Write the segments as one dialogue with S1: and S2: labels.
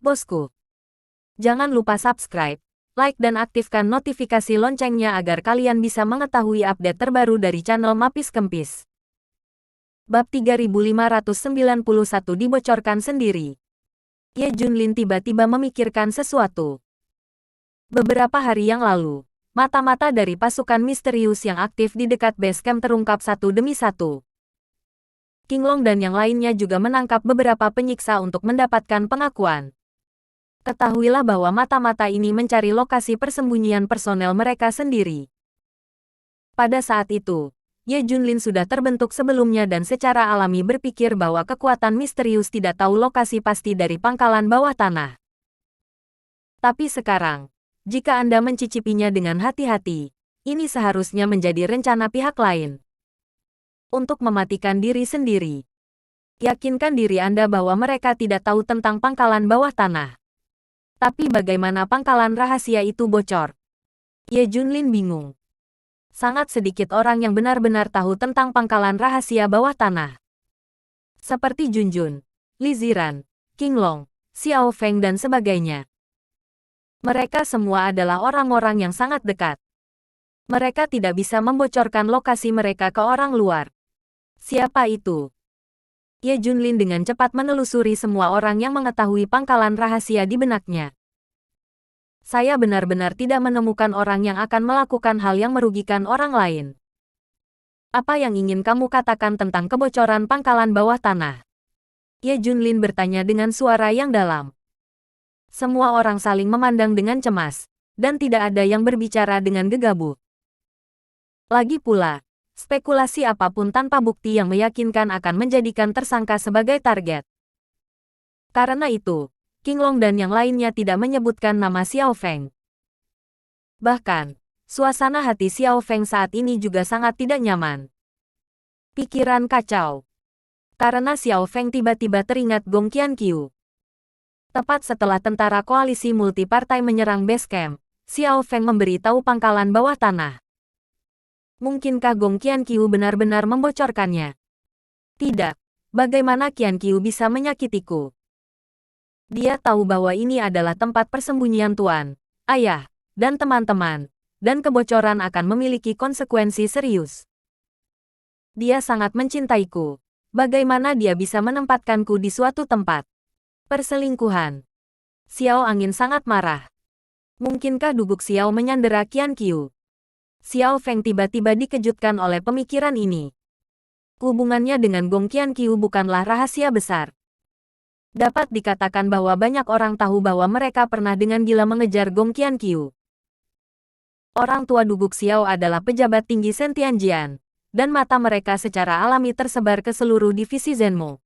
S1: bosku. Jangan lupa subscribe, like dan aktifkan notifikasi loncengnya agar kalian bisa mengetahui update terbaru dari channel Mapis Kempis. Bab 3591 dibocorkan sendiri. Ye Junlin tiba-tiba memikirkan sesuatu. Beberapa hari yang lalu, mata-mata dari pasukan misterius yang aktif di dekat base camp terungkap satu demi satu. Qinglong dan yang lainnya juga menangkap beberapa penyiksa untuk mendapatkan pengakuan. Ketahuilah bahwa mata-mata ini mencari lokasi persembunyian personel mereka sendiri. Pada saat itu, Ye Junlin sudah terbentuk sebelumnya dan secara alami berpikir bahwa kekuatan misterius tidak tahu lokasi pasti dari pangkalan bawah tanah. Tapi sekarang, jika Anda mencicipinya dengan hati-hati, ini seharusnya menjadi rencana pihak lain. Untuk mematikan diri sendiri. Yakinkan diri Anda bahwa mereka tidak tahu tentang pangkalan bawah tanah. Tapi bagaimana pangkalan rahasia itu bocor? Ye Junlin bingung. Sangat sedikit orang yang benar-benar tahu tentang pangkalan rahasia bawah tanah. Seperti Junjun, Li Ziran, Qinglong, Xiao Feng dan sebagainya. Mereka semua adalah orang-orang yang sangat dekat. Mereka tidak bisa membocorkan lokasi mereka ke orang luar. Siapa itu? Ye Junlin dengan cepat menelusuri semua orang yang mengetahui pangkalan rahasia di benaknya. Saya benar-benar tidak menemukan orang yang akan melakukan hal yang merugikan orang lain. Apa yang ingin kamu katakan tentang kebocoran pangkalan bawah tanah? Ye Junlin bertanya dengan suara yang dalam. Semua orang saling memandang dengan cemas, dan tidak ada yang berbicara dengan gegabah. Lagi pula, spekulasi apapun tanpa bukti yang meyakinkan akan menjadikan tersangka sebagai target. Karena itu, Qinglong dan yang lainnya tidak menyebutkan nama Xiao Feng. Bahkan, suasana hati Xiao Feng saat ini juga sangat tidak nyaman. Pikiran kacau. Karena Xiao Feng tiba-tiba teringat Gong Qianqiu. Tepat setelah tentara koalisi multipartai menyerang base camp, Xiao Feng memberitahu pangkalan bawah tanah. Mungkinkah Gong Qianqiu benar-benar membocorkannya? Tidak. Bagaimana Qianqiu bisa menyakitiku? Dia tahu bahwa ini adalah tempat persembunyian Tuan, Ayah, dan teman-teman, dan kebocoran akan memiliki konsekuensi serius. Dia sangat mencintaiku. Bagaimana dia bisa menempatkanku di suatu tempat? Perselingkuhan. Xiao Angin sangat marah. Mungkinkah Dubuk Xiao menyandera Qianqiu? Xiao Feng tiba-tiba dikejutkan oleh pemikiran ini. Hubungannya dengan Gong Qianqiu bukanlah rahasia besar. Dapat dikatakan bahwa banyak orang tahu bahwa mereka pernah dengan gila mengejar Gong Qianqiu. Orang tua Dubuk Xiao adalah pejabat tinggi Sentianjian, dan mata mereka secara alami tersebar ke seluruh divisi Zenmo.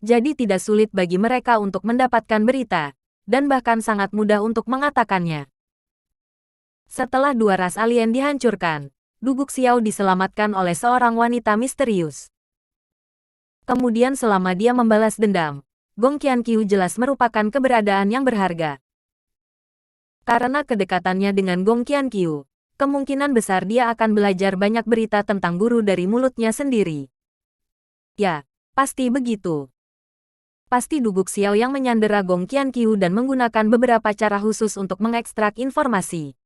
S1: Jadi tidak sulit bagi mereka untuk mendapatkan berita, dan bahkan sangat mudah untuk mengatakannya. Setelah dua ras alien dihancurkan, Dubuk Xiao diselamatkan oleh seorang wanita misterius. Kemudian selama dia membalas dendam, Gong Qianqiu jelas merupakan keberadaan yang berharga. Karena kedekatannya dengan Gong Qianqiu, kemungkinan besar dia akan belajar banyak berita tentang guru dari mulutnya sendiri. Ya, pasti begitu. Pasti Dubuk Xiao yang menyandera Gong Qianqiu dan menggunakan beberapa cara khusus untuk mengekstrak informasi.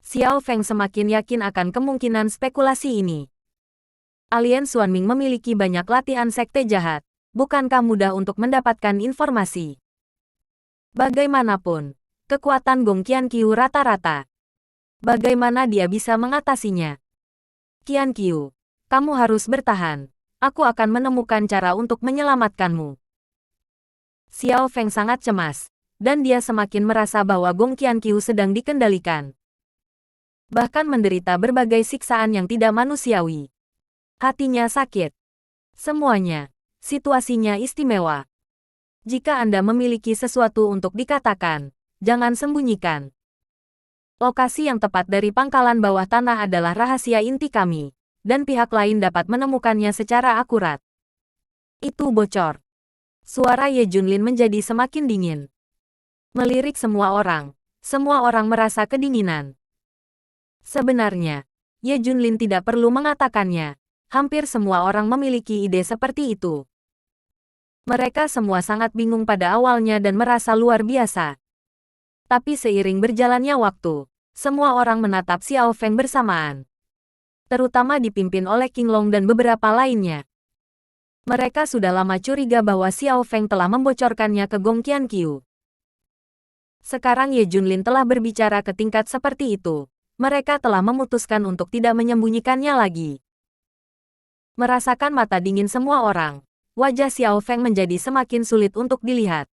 S1: Xiao Feng semakin yakin akan kemungkinan spekulasi ini. Alien Xuanming memiliki banyak latihan sekte jahat, bukankah mudah untuk mendapatkan informasi? Bagaimanapun, kekuatan Gong Qianqiu rata-rata. Bagaimana dia bisa mengatasinya? Qianqiu, kamu harus bertahan. Aku akan menemukan cara untuk menyelamatkanmu. Xiao Feng sangat cemas, dan dia semakin merasa bahwa Gong Qianqiu sedang dikendalikan. Bahkan menderita berbagai siksaan yang tidak manusiawi. Hatinya sakit. Semuanya, situasinya istimewa. Jika Anda memiliki sesuatu untuk dikatakan, jangan sembunyikan. Lokasi yang tepat dari pangkalan bawah tanah adalah rahasia inti kami, dan pihak lain dapat menemukannya secara akurat. Itu bocor. Suara Ye Junlin menjadi semakin dingin. Melirik semua orang merasa kedinginan. Sebenarnya, Ye Junlin tidak perlu mengatakannya. Hampir semua orang memiliki ide seperti itu. Mereka semua sangat bingung pada awalnya dan merasa luar biasa. Tapi seiring berjalannya waktu, semua orang menatap Xiao Feng bersamaan. Terutama dipimpin oleh King Long dan beberapa lainnya. Mereka sudah lama curiga bahwa Xiao Feng telah membocorkannya ke Gong Qianqiu. Sekarang Ye Junlin telah berbicara ke tingkat seperti itu. Mereka telah memutuskan untuk tidak menyembunyikannya lagi. Merasakan mata dingin semua orang, wajah Xiao Feng menjadi semakin sulit untuk dilihat.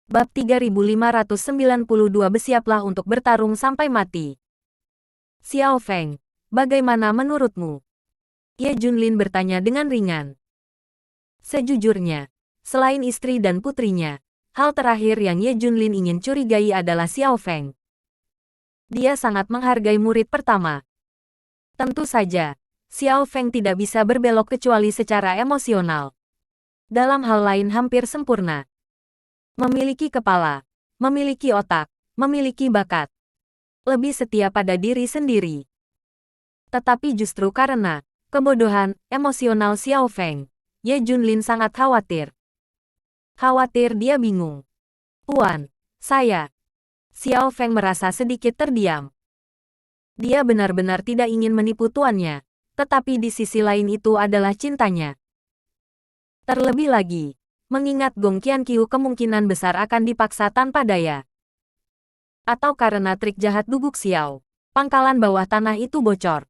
S1: Bab 3592 bersiaplah untuk bertarung sampai mati. Xiao Feng, bagaimana menurutmu? Ye Junlin bertanya dengan ringan. Sejujurnya, selain istri dan putrinya, hal terakhir yang Ye Junlin ingin curigai adalah Xiao Feng. Dia sangat menghargai murid pertama. Tentu saja, Xiao Feng tidak bisa berbelok kecuali secara emosional. Dalam hal lain hampir sempurna. Memiliki kepala, memiliki otak, memiliki bakat. Lebih setia pada diri sendiri. Tetapi justru karena kebodohan emosional Xiao Feng, Ye Junlin sangat khawatir. Khawatir dia bingung. Tuan, saya. Xiao Feng merasa sedikit terdiam. Dia benar-benar tidak ingin menipu tuannya. Tetapi di sisi lain itu adalah cintanya. Terlebih lagi, mengingat Gong Qianqiu kemungkinan besar akan dipaksa tanpa daya. Atau karena trik jahat Duguk Xiao, pangkalan bawah tanah itu bocor.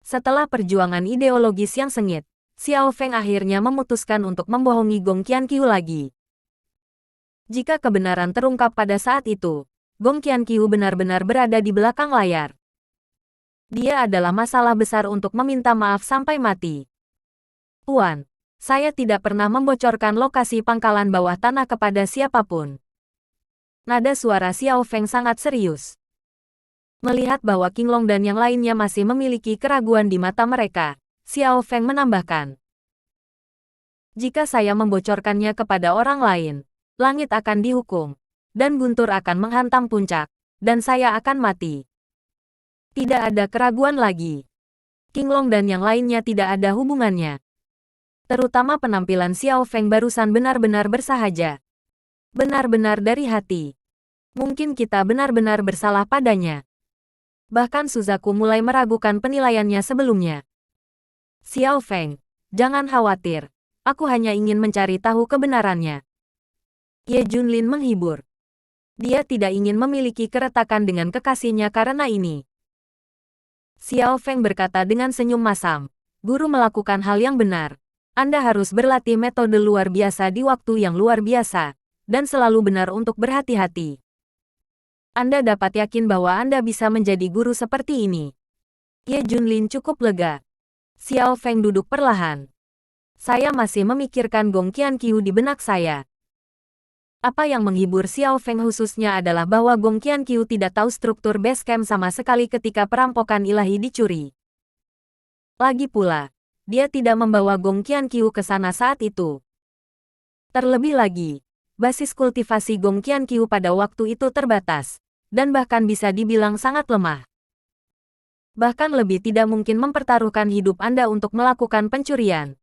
S1: Setelah perjuangan ideologis yang sengit, Xiao Feng akhirnya memutuskan untuk membohongi Gong Qianqiu lagi. Jika kebenaran terungkap pada saat itu, Gong Qianqiu benar-benar berada di belakang layar. Dia adalah masalah besar untuk meminta maaf sampai mati. Tuan, saya tidak pernah membocorkan lokasi pangkalan bawah tanah kepada siapapun. Nada suara Xiao Feng sangat serius. Melihat bahwa King Long dan yang lainnya masih memiliki keraguan di mata mereka, Xiao Feng menambahkan. Jika saya membocorkannya kepada orang lain, langit akan dihukum, dan guntur akan menghantam puncak, dan saya akan mati. Tidak ada keraguan lagi. King Long dan yang lainnya tidak ada hubungannya. Terutama penampilan Xiao Feng barusan benar-benar bersahaja. Benar-benar dari hati. Mungkin kita benar-benar bersalah padanya. Bahkan Suzaku mulai meragukan penilaiannya sebelumnya. Xiao Feng, jangan khawatir. Aku hanya ingin mencari tahu kebenarannya. Ye Junlin menghibur. Dia tidak ingin memiliki keretakan dengan kekasihnya karena ini. Xiao Feng berkata dengan senyum masam, guru melakukan hal yang benar. Anda harus berlatih metode luar biasa di waktu yang luar biasa, dan selalu benar untuk berhati-hati. Anda dapat yakin bahwa Anda bisa menjadi guru seperti ini. Ye Junlin cukup lega. Xiao Feng duduk perlahan. Saya masih memikirkan Gong Qianqiu di benak saya. Apa yang menghibur Xiao Feng khususnya adalah bahwa Gong Qianqiu tidak tahu struktur base camp sama sekali ketika perampokan ilahi dicuri. Lagi pula, dia tidak membawa Gong Qianqiu ke sana saat itu. Terlebih lagi, basis kultivasi Gong Qianqiu pada waktu itu terbatas, dan bahkan bisa dibilang sangat lemah. Bahkan lebih tidak mungkin mempertaruhkan hidup Anda untuk melakukan pencurian.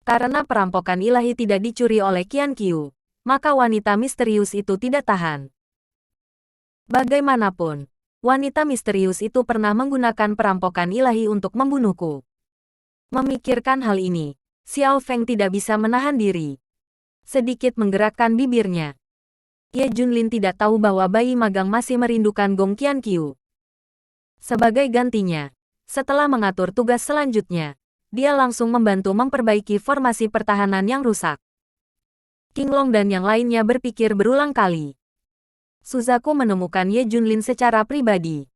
S1: Karena perampokan ilahi tidak dicuri oleh Qianqiu, maka wanita misterius itu tidak tahan. Bagaimanapun, wanita misterius itu pernah menggunakan perampokan ilahi untuk membunuhku. Memikirkan hal ini, Xiao Feng tidak bisa menahan diri. Sedikit menggerakkan bibirnya. Ye Junlin tidak tahu bahwa bayi magang masih merindukan Gong Qianqiu. Sebagai gantinya, setelah mengatur tugas selanjutnya, dia langsung membantu memperbaiki formasi pertahanan yang rusak. King Long dan yang lainnya berpikir berulang kali. Suzaku menemukan Ye Junlin secara pribadi.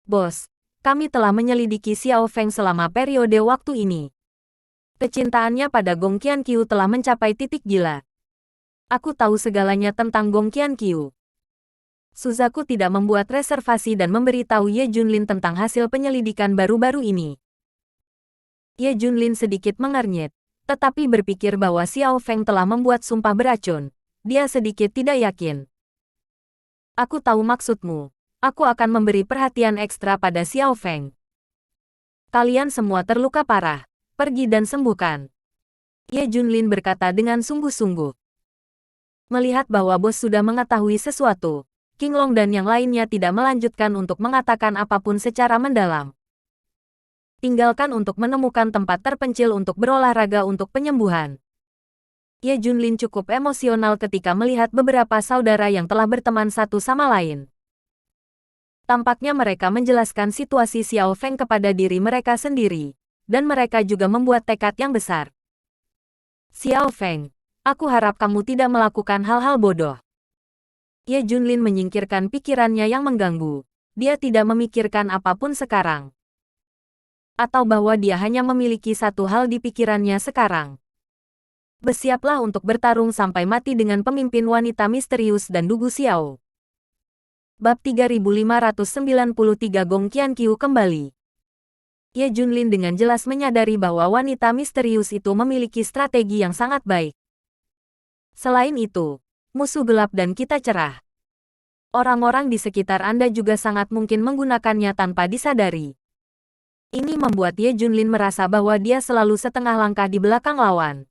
S1: Bos, kami telah menyelidiki Xiao Feng selama periode waktu ini. Kecintaannya pada Gong Qianqiu telah mencapai titik gila. Aku tahu segalanya tentang Gong Qianqiu. Suzaku tidak membuat reservasi dan memberitahu Ye Junlin tentang hasil penyelidikan baru-baru ini. Ye Junlin sedikit mengernyit. Tetapi berpikir bahwa Xiao Feng telah membuat sumpah beracun, dia sedikit tidak yakin. Aku tahu maksudmu. Aku akan memberi perhatian ekstra pada Xiao Feng. Kalian semua terluka parah. Pergi dan sembuhkan. Ye Junlin berkata dengan sungguh-sungguh. Melihat bahwa bos sudah mengetahui sesuatu, Qinglong dan yang lainnya tidak melanjutkan untuk mengatakan apapun secara mendalam. Tinggalkan untuk menemukan tempat terpencil untuk berolahraga untuk penyembuhan. Ye Junlin cukup emosional ketika melihat beberapa saudara yang telah berteman satu sama lain. Tampaknya mereka menjelaskan situasi Xiao Feng kepada diri mereka sendiri, dan mereka juga membuat tekad yang besar. Xiao Feng, aku harap kamu tidak melakukan hal-hal bodoh. Ye Junlin menyingkirkan pikirannya yang mengganggu. Dia tidak memikirkan apapun sekarang. Atau bahwa dia hanya memiliki satu hal di pikirannya sekarang. Bersiaplah untuk bertarung sampai mati dengan pemimpin wanita misterius dan Dugu Xiao. Bab 3593 Gong Qianqiu kembali. Ye Junlin dengan jelas menyadari bahwa wanita misterius itu memiliki strategi yang sangat baik. Selain itu, musuh gelap dan kita cerah. Orang-orang di sekitar Anda juga sangat mungkin menggunakannya tanpa disadari. Ini membuat Ye Junlin merasa bahwa dia selalu setengah langkah di belakang lawan.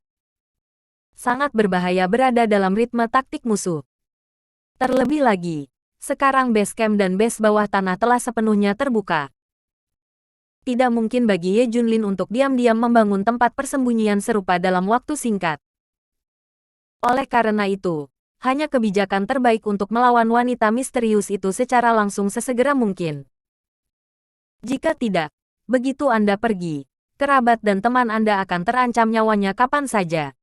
S1: Sangat berbahaya berada dalam ritme taktik musuh. Terlebih lagi, sekarang base camp dan base bawah tanah telah sepenuhnya terbuka. Tidak mungkin bagi Ye Junlin untuk diam-diam membangun tempat persembunyian serupa dalam waktu singkat. Oleh karena itu, hanya kebijakan terbaik untuk melawan wanita misterius itu secara langsung sesegera mungkin. Jika tidak, begitu Anda pergi, kerabat dan teman Anda akan terancam nyawanya kapan saja.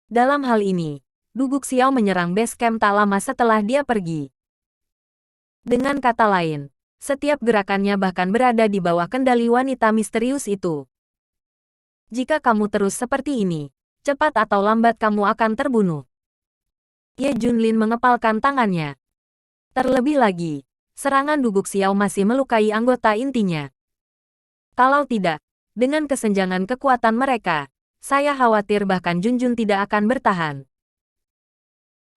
S1: Dalam hal ini, Dugu Xiao menyerang base camp tak lama setelah dia pergi. Dengan kata lain, setiap gerakannya bahkan berada di bawah kendali wanita misterius itu. Jika kamu terus seperti ini, cepat atau lambat kamu akan terbunuh. Ye Junlin mengepalkan tangannya. Terlebih lagi, serangan Dugu Xiao masih melukai anggota intinya. Kalau tidak, dengan kesenjangan kekuatan mereka, saya khawatir bahkan Junjun tidak akan bertahan.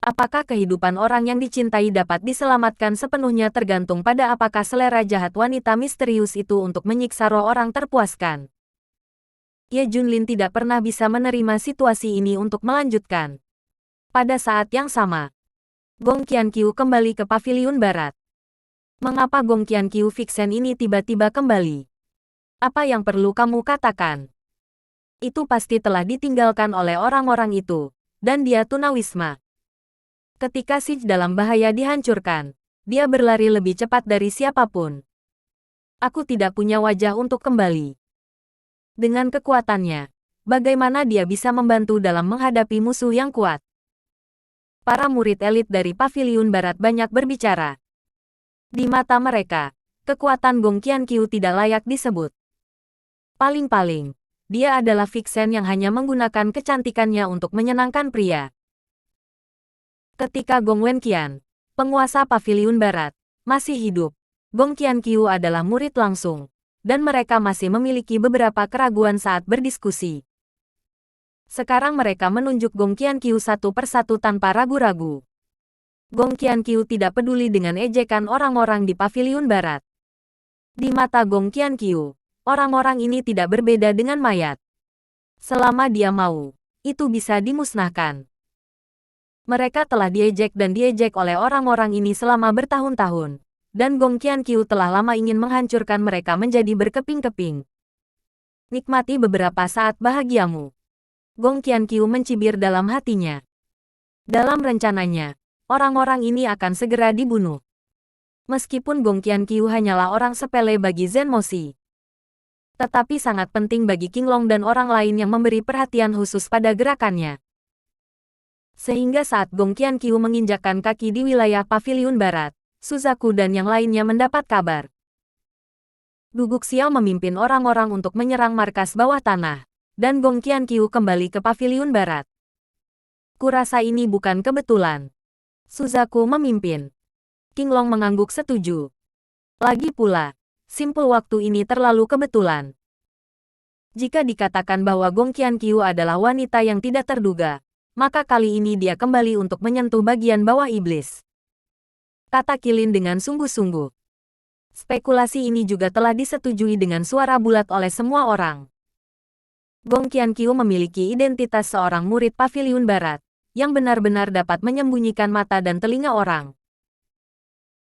S1: Apakah kehidupan orang yang dicintai dapat diselamatkan sepenuhnya tergantung pada apakah selera jahat wanita misterius itu untuk menyiksa roh orang terpuaskan. Ye Junlin tidak pernah bisa menerima situasi ini untuk melanjutkan. Pada saat yang sama, Gong Qianqiu kembali ke Paviliun Barat. Mengapa Gong Qianqiu Vixen ini tiba-tiba kembali? Apa yang perlu kamu katakan? Itu pasti telah ditinggalkan oleh orang-orang itu, dan dia tunawisma. Ketika Siege dalam bahaya dihancurkan, dia berlari lebih cepat dari siapapun. Aku tidak punya wajah untuk kembali. Dengan kekuatannya, bagaimana dia bisa membantu dalam menghadapi musuh yang kuat? Para murid elit dari Paviliun Barat banyak berbicara. Di mata mereka, kekuatan Gong Qianqiu tidak layak disebut. Paling-paling, dia adalah Vixen yang hanya menggunakan kecantikannya untuk menyenangkan pria. Ketika Gong Wenqian, penguasa Paviliun Barat, masih hidup, Gong Qianqiu adalah murid langsung, dan mereka masih memiliki beberapa keraguan saat berdiskusi. Sekarang mereka menunjuk Gong Qianqiu satu persatu tanpa ragu-ragu. Gong Qianqiu tidak peduli dengan ejekan orang-orang di Paviliun Barat. Di mata Gong Qianqiu, orang-orang ini tidak berbeda dengan mayat. Selama dia mau, itu bisa dimusnahkan. Mereka telah diejek dan diejek oleh orang-orang ini selama bertahun-tahun, dan Gong Qianqiu telah lama ingin menghancurkan mereka menjadi berkeping-keping. Nikmati beberapa saat bahagiamu. Gong Qianqiu mencibir dalam hatinya. Dalam rencananya, orang-orang ini akan segera dibunuh. Meskipun Gong Qianqiu hanyalah orang sepele bagi Zen Moshi, tetapi sangat penting bagi Qinglong dan orang lain yang memberi perhatian khusus pada gerakannya. Sehingga saat Gong Qianqiu menginjakkan kaki di wilayah Paviliun Barat, Suzaku dan yang lainnya mendapat kabar. Dugu Xiao memimpin orang-orang untuk menyerang markas bawah tanah, dan Gong Qianqiu kembali ke Paviliun Barat. Kurasa ini bukan kebetulan. Suzaku memimpin. Qinglong mengangguk setuju. Lagi pula, simpul waktu ini terlalu kebetulan. Jika dikatakan bahwa Gong Qianqiu adalah wanita yang tidak terduga, maka kali ini dia kembali untuk menyentuh bagian bawah iblis. Kata Qilin dengan sungguh-sungguh. Spekulasi ini juga telah disetujui dengan suara bulat oleh semua orang. Gong Qianqiu memiliki identitas seorang murid Paviliun Barat, yang benar-benar dapat menyembunyikan mata dan telinga orang.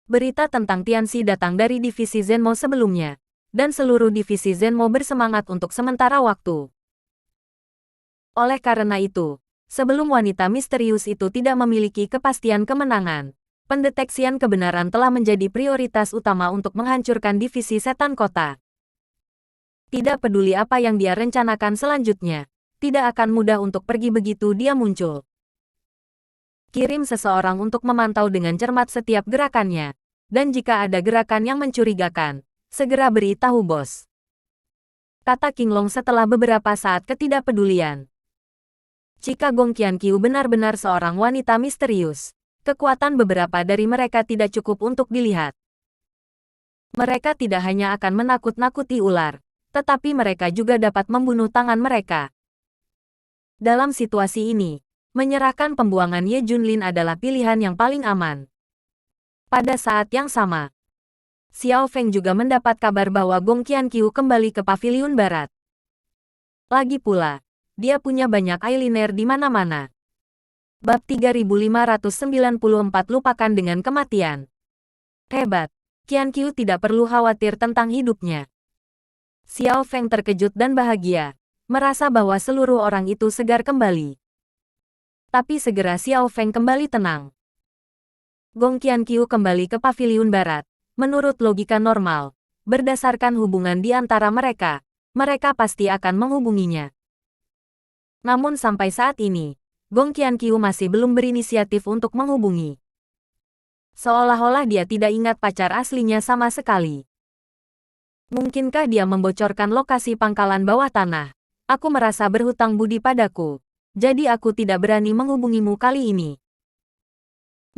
S1: Berita tentang Tianxi datang dari divisi Zenmo sebelumnya, dan seluruh divisi Zenmo bersemangat untuk sementara waktu. Oleh karena itu, sebelum wanita misterius itu tidak memiliki kepastian kemenangan, pendeteksian kebenaran telah menjadi prioritas utama untuk menghancurkan divisi setan kota. Tidak peduli apa yang dia rencanakan selanjutnya, tidak akan mudah untuk pergi begitu dia muncul. Kirim seseorang untuk memantau dengan cermat setiap gerakannya, dan jika ada gerakan yang mencurigakan, segera beri tahu bos. Kata King Long setelah beberapa saat ketidakpedulian. Jika Gong Qianqiu benar-benar seorang wanita misterius, kekuatan beberapa dari mereka tidak cukup untuk dilihat. Mereka tidak hanya akan menakut-nakuti ular, tetapi mereka juga dapat membunuh tangan mereka. Dalam situasi ini, menyerahkan pembuangan Ye Junlin adalah pilihan yang paling aman. Pada saat yang sama, Xiao Feng juga mendapat kabar bahwa Gong Qianqiu kembali ke Paviliun Barat. Lagi pula, dia punya banyak eyeliner di mana-mana. Bab 3594 lupakan dengan kematian. Hebat, Qianqiu tidak perlu khawatir tentang hidupnya. Xiao Feng terkejut dan bahagia, merasa bahwa seluruh orang itu segar kembali. Tapi segera Xiao Feng kembali tenang. Gong Qianqiu kembali ke Paviliun Barat. Menurut logika normal, berdasarkan hubungan di antara mereka, mereka pasti akan menghubunginya. Namun sampai saat ini, Gong Qianqiu masih belum berinisiatif untuk menghubungi. Seolah-olah dia tidak ingat pacar aslinya sama sekali. Mungkinkah dia membocorkan lokasi pangkalan bawah tanah? Aku merasa berhutang budi padaku, jadi aku tidak berani menghubungimu kali ini.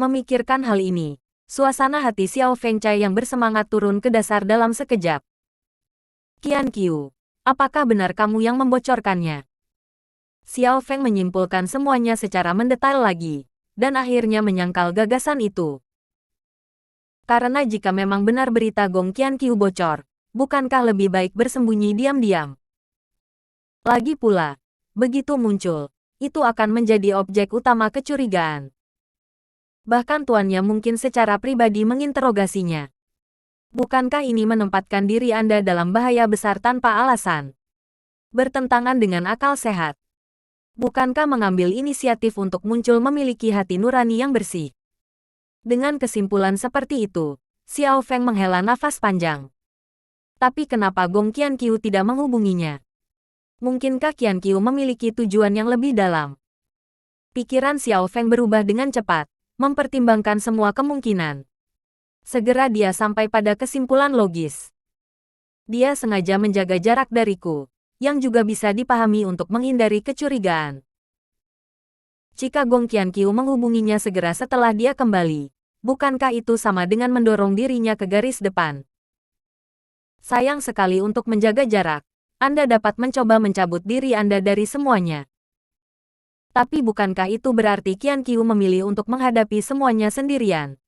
S1: Memikirkan hal ini, suasana hati Xiao Fengcai yang bersemangat turun ke dasar dalam sekejap. Qianqiu, apakah benar kamu yang membocorkannya? Xiao Feng menyimpulkan semuanya secara mendetail lagi, dan akhirnya menyangkal gagasan itu. Karena jika memang benar berita Gong Qianqiu bocor, bukankah lebih baik bersembunyi diam-diam? Lagi pula, begitu muncul, itu akan menjadi objek utama kecurigaan. Bahkan tuannya mungkin secara pribadi menginterogasinya. Bukankah ini menempatkan diri Anda dalam bahaya besar tanpa alasan? Bertentangan dengan akal sehat. Bukankah mengambil inisiatif untuk muncul memiliki hati nurani yang bersih? Dengan kesimpulan seperti itu, Xiao Feng menghela nafas panjang. Tapi kenapa Gong Qianqiu tidak menghubunginya? Mungkinkah Qianqiu memiliki tujuan yang lebih dalam? Pikiran Xiao Feng berubah dengan cepat, mempertimbangkan semua kemungkinan. Segera dia sampai pada kesimpulan logis. Dia sengaja menjaga jarak dariku, yang juga bisa dipahami untuk menghindari kecurigaan. Jika Gong Qianqiu menghubunginya segera setelah dia kembali, bukankah itu sama dengan mendorong dirinya ke garis depan? Sayang sekali untuk menjaga jarak, Anda dapat mencoba mencabut diri Anda dari semuanya. Tapi bukankah itu berarti Qianqiu memilih untuk menghadapi semuanya sendirian?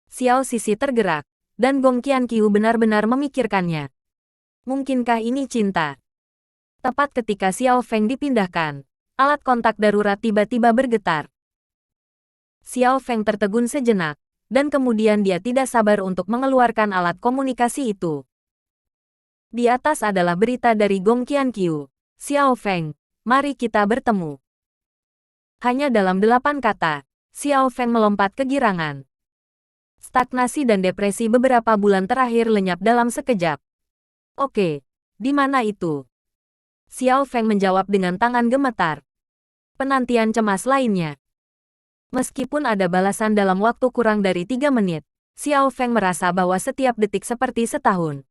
S1: Xiao Sisi tergerak, dan Gong Qianqiu benar-benar memikirkannya. Mungkinkah ini cinta? Tepat ketika Xiao Feng dipindahkan, alat kontak darurat tiba-tiba bergetar. Xiao Feng tertegun sejenak, dan kemudian dia tidak sabar untuk mengeluarkan alat komunikasi itu. Di atas adalah berita dari Gong Qianqiu. Xiao Feng, mari kita bertemu. Hanya dalam 8 kata, Xiao Feng melompat kegirangan. Stagnasi dan depresi beberapa bulan terakhir lenyap dalam sekejap. Oke, di mana itu? Xiao Feng menjawab dengan tangan gemetar. Penantian cemas lainnya. Meskipun ada balasan dalam waktu kurang dari 3 menit, Xiao Feng merasa bahwa setiap detik seperti setahun.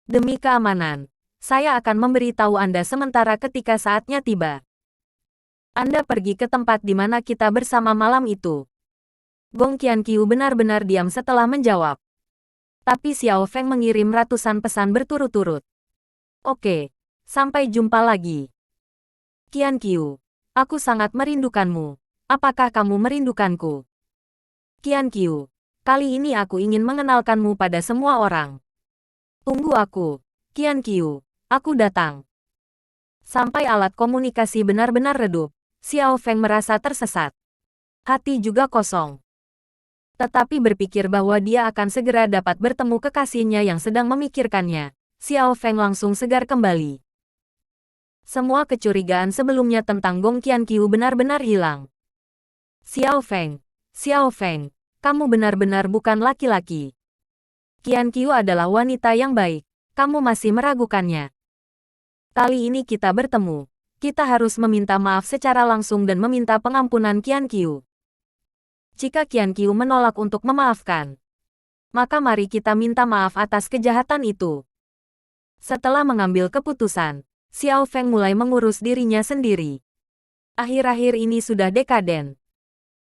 S1: Demi keamanan, saya akan memberitahu Anda sementara ketika saatnya tiba. Anda pergi ke tempat di mana kita bersama malam itu. Gong Qianqiu benar-benar diam setelah menjawab. Tapi Xiao Feng mengirim ratusan pesan berturut-turut. Oke, sampai jumpa lagi. Qianqiu, aku sangat merindukanmu. Apakah kamu merindukanku? Qianqiu, kali ini aku ingin mengenalkanmu pada semua orang. Tunggu aku, Qianqiu, aku datang. Sampai alat komunikasi benar-benar redup, Xiao Feng merasa tersesat. Hati juga kosong. Tetapi berpikir bahwa dia akan segera dapat bertemu kekasihnya yang sedang memikirkannya, Xiao Feng langsung segar kembali. Semua kecurigaan sebelumnya tentang Gong Qianqiu benar-benar hilang. Xiao Feng, kamu benar-benar bukan laki-laki. Qianqiu adalah wanita yang baik, kamu masih meragukannya. Kali ini kita bertemu, kita harus meminta maaf secara langsung dan meminta pengampunan Qianqiu. Jika Qianqiu menolak untuk memaafkan, maka mari kita minta maaf atas kejahatan itu. Setelah mengambil keputusan, Xiao Feng mulai mengurus dirinya sendiri. Akhir-akhir ini sudah dekaden.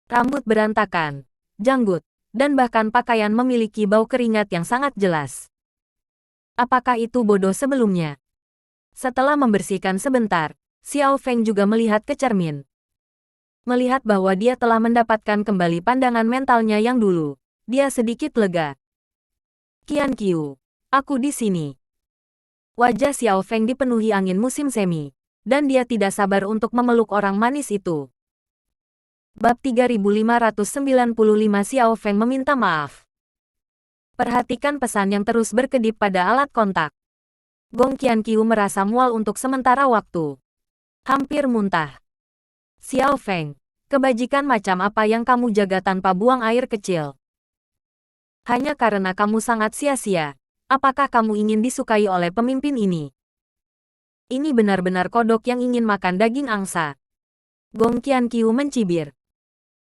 S1: Rambut berantakan, janggut, dan bahkan pakaian memiliki bau keringat yang sangat jelas. Apakah itu bodoh sebelumnya? Setelah membersihkan sebentar, Xiao Feng juga melihat ke cermin. Melihat bahwa dia telah mendapatkan kembali pandangan mentalnya yang dulu, dia sedikit lega. Qianqiu, aku di sini. Wajah Xiao Feng dipenuhi angin musim semi, dan dia tidak sabar untuk memeluk orang manis itu. Bab 3595 Xiao Feng meminta maaf. Perhatikan pesan yang terus berkedip pada alat kontak. Gong Qianqiu merasa mual untuk sementara waktu. Hampir muntah. Xiao Feng, kebajikan macam apa yang kamu jaga tanpa buang air kecil? Hanya karena kamu sangat sia-sia, apakah kamu ingin disukai oleh pemimpin ini? Ini benar-benar kodok yang ingin makan daging angsa. Gong Qianqiu mencibir.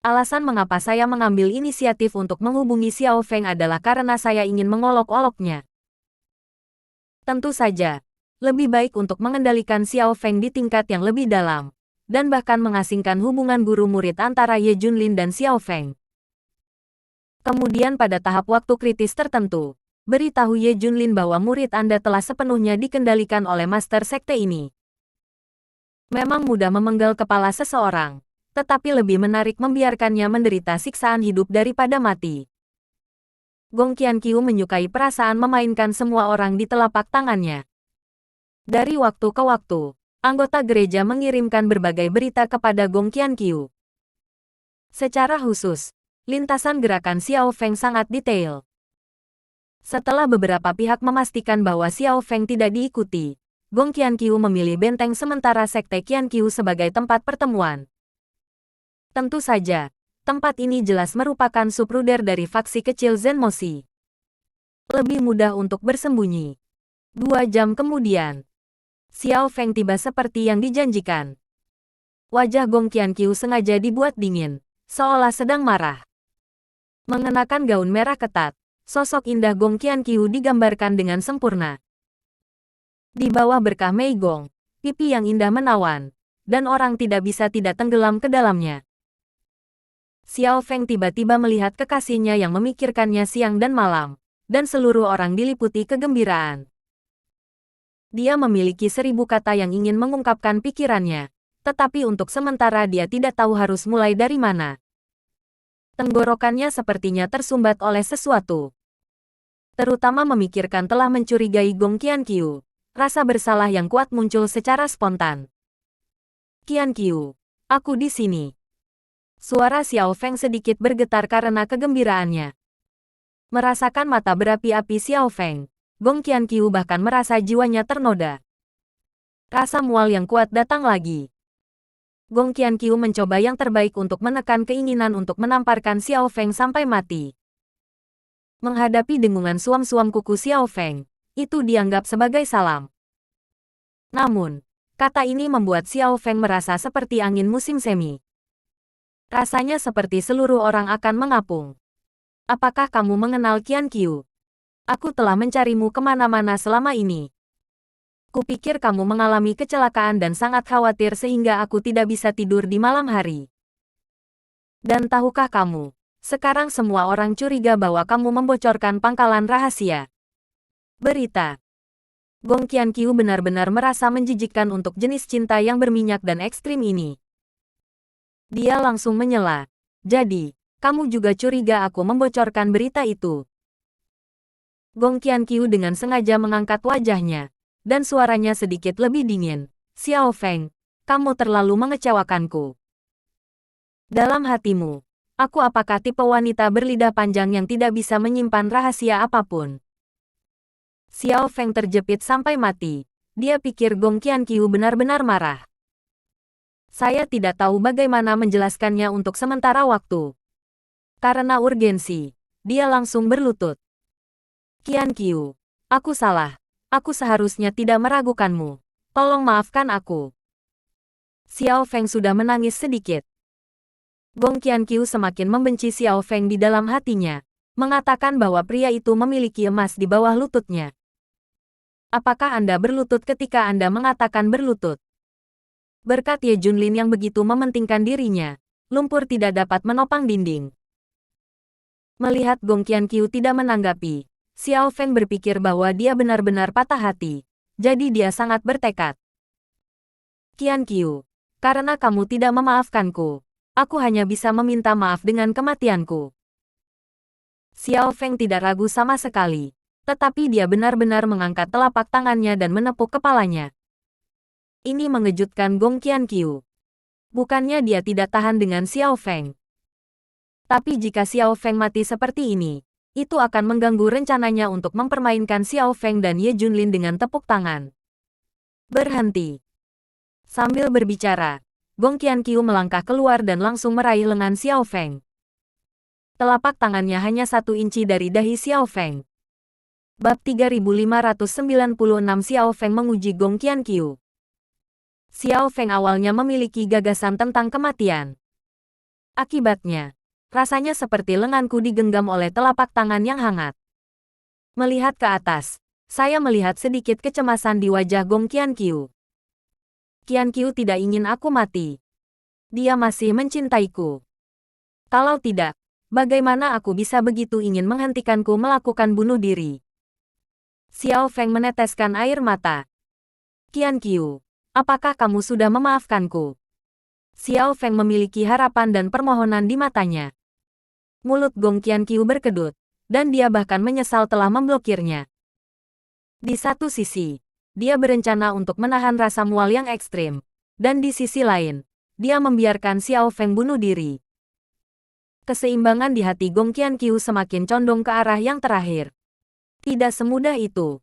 S1: Alasan mengapa saya mengambil inisiatif untuk menghubungi Xiao Feng adalah karena saya ingin mengolok-oloknya. Tentu saja, lebih baik untuk mengendalikan Xiao Feng di tingkat yang lebih dalam, dan bahkan mengasingkan hubungan guru-murid antara Ye Junlin dan Xiao Feng. Kemudian pada tahap waktu kritis tertentu, beritahu Ye Junlin bahwa murid Anda telah sepenuhnya dikendalikan oleh Master Sekte ini. Memang mudah memenggal kepala seseorang, tetapi lebih menarik membiarkannya menderita siksaan hidup daripada mati. Gong Qianqiu menyukai perasaan memainkan semua orang di telapak tangannya. Dari waktu ke waktu, anggota gereja mengirimkan berbagai berita kepada Gong Qianqiu. Secara khusus, lintasan gerakan Xiao Feng sangat detail. Setelah beberapa pihak memastikan bahwa Xiao Feng tidak diikuti, Gong Qianqiu memilih benteng sementara Sekte Qianqiu sebagai tempat pertemuan. Tentu saja, tempat ini jelas merupakan subruder dari faksi kecil Zenmoshi. Lebih mudah untuk bersembunyi. 2 jam kemudian, Xiao Feng tiba seperti yang dijanjikan. Wajah Gong Qianqiu sengaja dibuat dingin, seolah sedang marah. Mengenakan gaun merah ketat, sosok indah Gong Qianqiu digambarkan dengan sempurna. Di bawah berkah Mei Gong, pipi yang indah menawan, dan orang tidak bisa tidak tenggelam ke dalamnya. Xiao Feng tiba-tiba melihat kekasihnya yang memikirkannya siang dan malam, dan seluruh orang diliputi kegembiraan. Dia memiliki 1000 kata yang ingin mengungkapkan pikirannya, tetapi untuk sementara dia tidak tahu harus mulai dari mana. Tenggorokannya sepertinya tersumbat oleh sesuatu. Terutama memikirkan telah mencurigai Gong Qianqiu, rasa bersalah yang kuat muncul secara spontan. Qianqiu, aku di sini. Suara Xiao Feng sedikit bergetar karena kegembiraannya. Merasakan mata berapi-api Xiao Feng, Gong Qianqiu bahkan merasa jiwanya ternoda. Rasa mual yang kuat datang lagi. Gong Qianqiu mencoba yang terbaik untuk menekan keinginan untuk menamparkan Xiao Feng sampai mati. Menghadapi dengungan suam-suam kuku Xiao Feng, itu dianggap sebagai salam. Namun, kata ini membuat Xiao Feng merasa seperti angin musim semi. Rasanya seperti seluruh orang akan mengapung. Apakah kamu mengenal Qianqiu? Aku telah mencarimu kemana-mana selama ini. Kupikir kamu mengalami kecelakaan dan sangat khawatir sehingga aku tidak bisa tidur di malam hari. Dan tahukah kamu, sekarang semua orang curiga bahwa kamu membocorkan pangkalan rahasia. Berita. Gong Qianqiu benar-benar merasa menjijikkan untuk jenis cinta yang berminyak dan ekstrim ini. Dia langsung menyela. Jadi, kamu juga curiga aku membocorkan berita itu? Gong Qianqiu dengan sengaja mengangkat wajahnya, dan suaranya sedikit lebih dingin. Xiao Feng, kamu terlalu mengecewakanku. Dalam hatimu, aku apakah tipe wanita berlidah panjang yang tidak bisa menyimpan rahasia apapun? Xiao Feng terjepit sampai mati. Dia pikir Gong Qianqiu benar-benar marah. Saya tidak tahu bagaimana menjelaskannya untuk sementara waktu. Karena urgensi, dia langsung berlutut. Qianqiu, aku salah. Aku seharusnya tidak meragukanmu. Tolong maafkan aku. Xiao Feng sudah menangis sedikit. Gong Qianqiu semakin membenci Xiao Feng di dalam hatinya, mengatakan bahwa pria itu memiliki emas di bawah lututnya. Apakah Anda berlutut ketika Anda mengatakan berlutut? Berkat Ye Junlin yang begitu mementingkan dirinya, lumpur tidak dapat menopang dinding. Melihat Gong Qianqiu tidak menanggapi, Xiao Feng berpikir bahwa dia benar-benar patah hati, jadi dia sangat bertekad. Qianqiu, karena kamu tidak memaafkanku, aku hanya bisa meminta maaf dengan kematianku. Xiao Feng tidak ragu sama sekali. Tetapi dia benar-benar mengangkat telapak tangannya dan menepuk kepalanya. Ini mengejutkan Gong Qianqiu. Bukannya dia tidak tahan dengan Xiao Feng. Tapi jika Xiao Feng mati seperti ini, itu akan mengganggu rencananya untuk mempermainkan Xiao Feng dan Ye Junlin dengan tepuk tangan. Berhenti. Sambil berbicara, Gong Qianqiu melangkah keluar dan langsung meraih lengan Xiao Feng. Telapak tangannya hanya 1 inci dari dahi Xiao Feng. Bab 3596 Xiao Feng menguji Gong Qianqiu. Xiao Feng awalnya memiliki gagasan tentang kematian. Akibatnya, rasanya seperti lenganku digenggam oleh telapak tangan yang hangat. Melihat ke atas, saya melihat sedikit kecemasan di wajah Gong Qianqiu. Qianqiu tidak ingin aku mati. Dia masih mencintaiku. Kalau tidak, bagaimana aku bisa begitu ingin menghentikanku melakukan bunuh diri? Xiao Feng meneteskan air mata. Qianqiu, apakah kamu sudah memaafkanku? Xiao Feng memiliki harapan dan permohonan di matanya. Mulut Gong Qianqiu berkedut, dan dia bahkan menyesal telah memblokirnya. Di satu sisi, dia berencana untuk menahan rasa mual yang ekstrim, dan di sisi lain, dia membiarkan Xiao Feng bunuh diri. Keseimbangan di hati Gong Qianqiu semakin condong ke arah yang terakhir. Tidak semudah itu.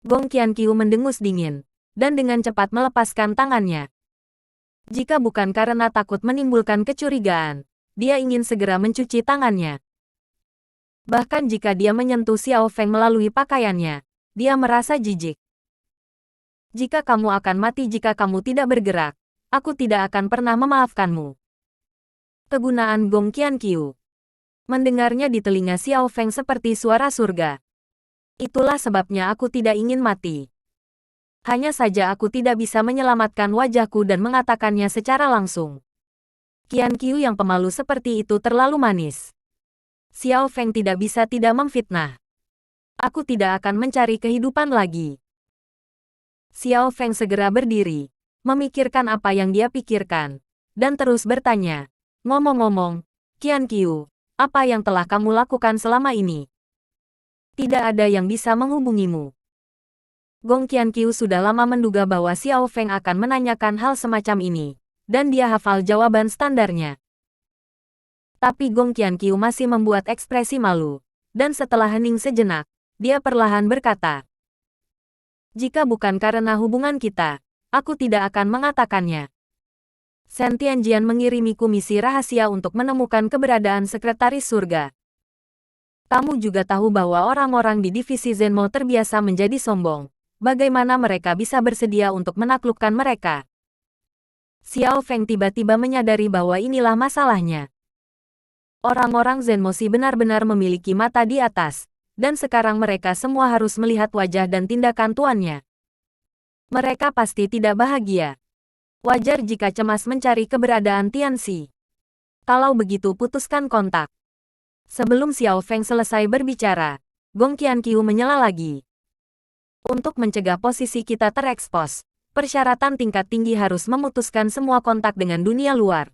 S1: Gong Qianqiu mendengus dingin, dan dengan cepat melepaskan tangannya. Jika bukan karena takut menimbulkan kecurigaan, dia ingin segera mencuci tangannya. Bahkan jika dia menyentuh Xiao Feng melalui pakaiannya, dia merasa jijik. Jika kamu akan mati jika kamu tidak bergerak, aku tidak akan pernah memaafkanmu. Kegunaan Gong Qianqiu. Mendengarnya di telinga Xiao Feng seperti suara surga. Itulah sebabnya aku tidak ingin mati. Hanya saja aku tidak bisa menyelamatkan wajahku dan mengatakannya secara langsung. Qianqiu yang pemalu seperti itu terlalu manis. Xiao Feng tidak bisa tidak memfitnah. Aku tidak akan mencari kehidupan lagi. Xiao Feng segera berdiri, memikirkan apa yang dia pikirkan, dan terus bertanya, ngomong-ngomong, Qianqiu, apa yang telah kamu lakukan selama ini? Tidak ada yang bisa menghubungimu. Gong Qianqiu sudah lama menduga bahwa Xiao Feng akan menanyakan hal semacam ini, dan dia hafal jawaban standarnya. Tapi Gong Qianqiu masih membuat ekspresi malu, dan setelah hening sejenak, dia perlahan berkata, jika bukan karena hubungan kita, aku tidak akan mengatakannya. Shen Tianjian mengirimiku misi rahasia untuk menemukan keberadaan Sekretaris Surga. Kamu juga tahu bahwa orang-orang di divisi Zenmo terbiasa menjadi sombong. Bagaimana mereka bisa bersedia untuk menaklukkan mereka? Xiao Feng tiba-tiba menyadari bahwa inilah masalahnya. Orang-orang Zenmosi benar-benar memiliki mata di atas, dan sekarang mereka semua harus melihat wajah dan tindakan tuannya. Mereka pasti tidak bahagia. Wajar jika cemas mencari keberadaan Tianxi. Kalau begitu putuskan kontak. Sebelum Xiao Feng selesai berbicara, Gong Qianqiu menyela lagi. Untuk mencegah posisi kita terekspos, persyaratan tingkat tinggi harus memutuskan semua kontak dengan dunia luar.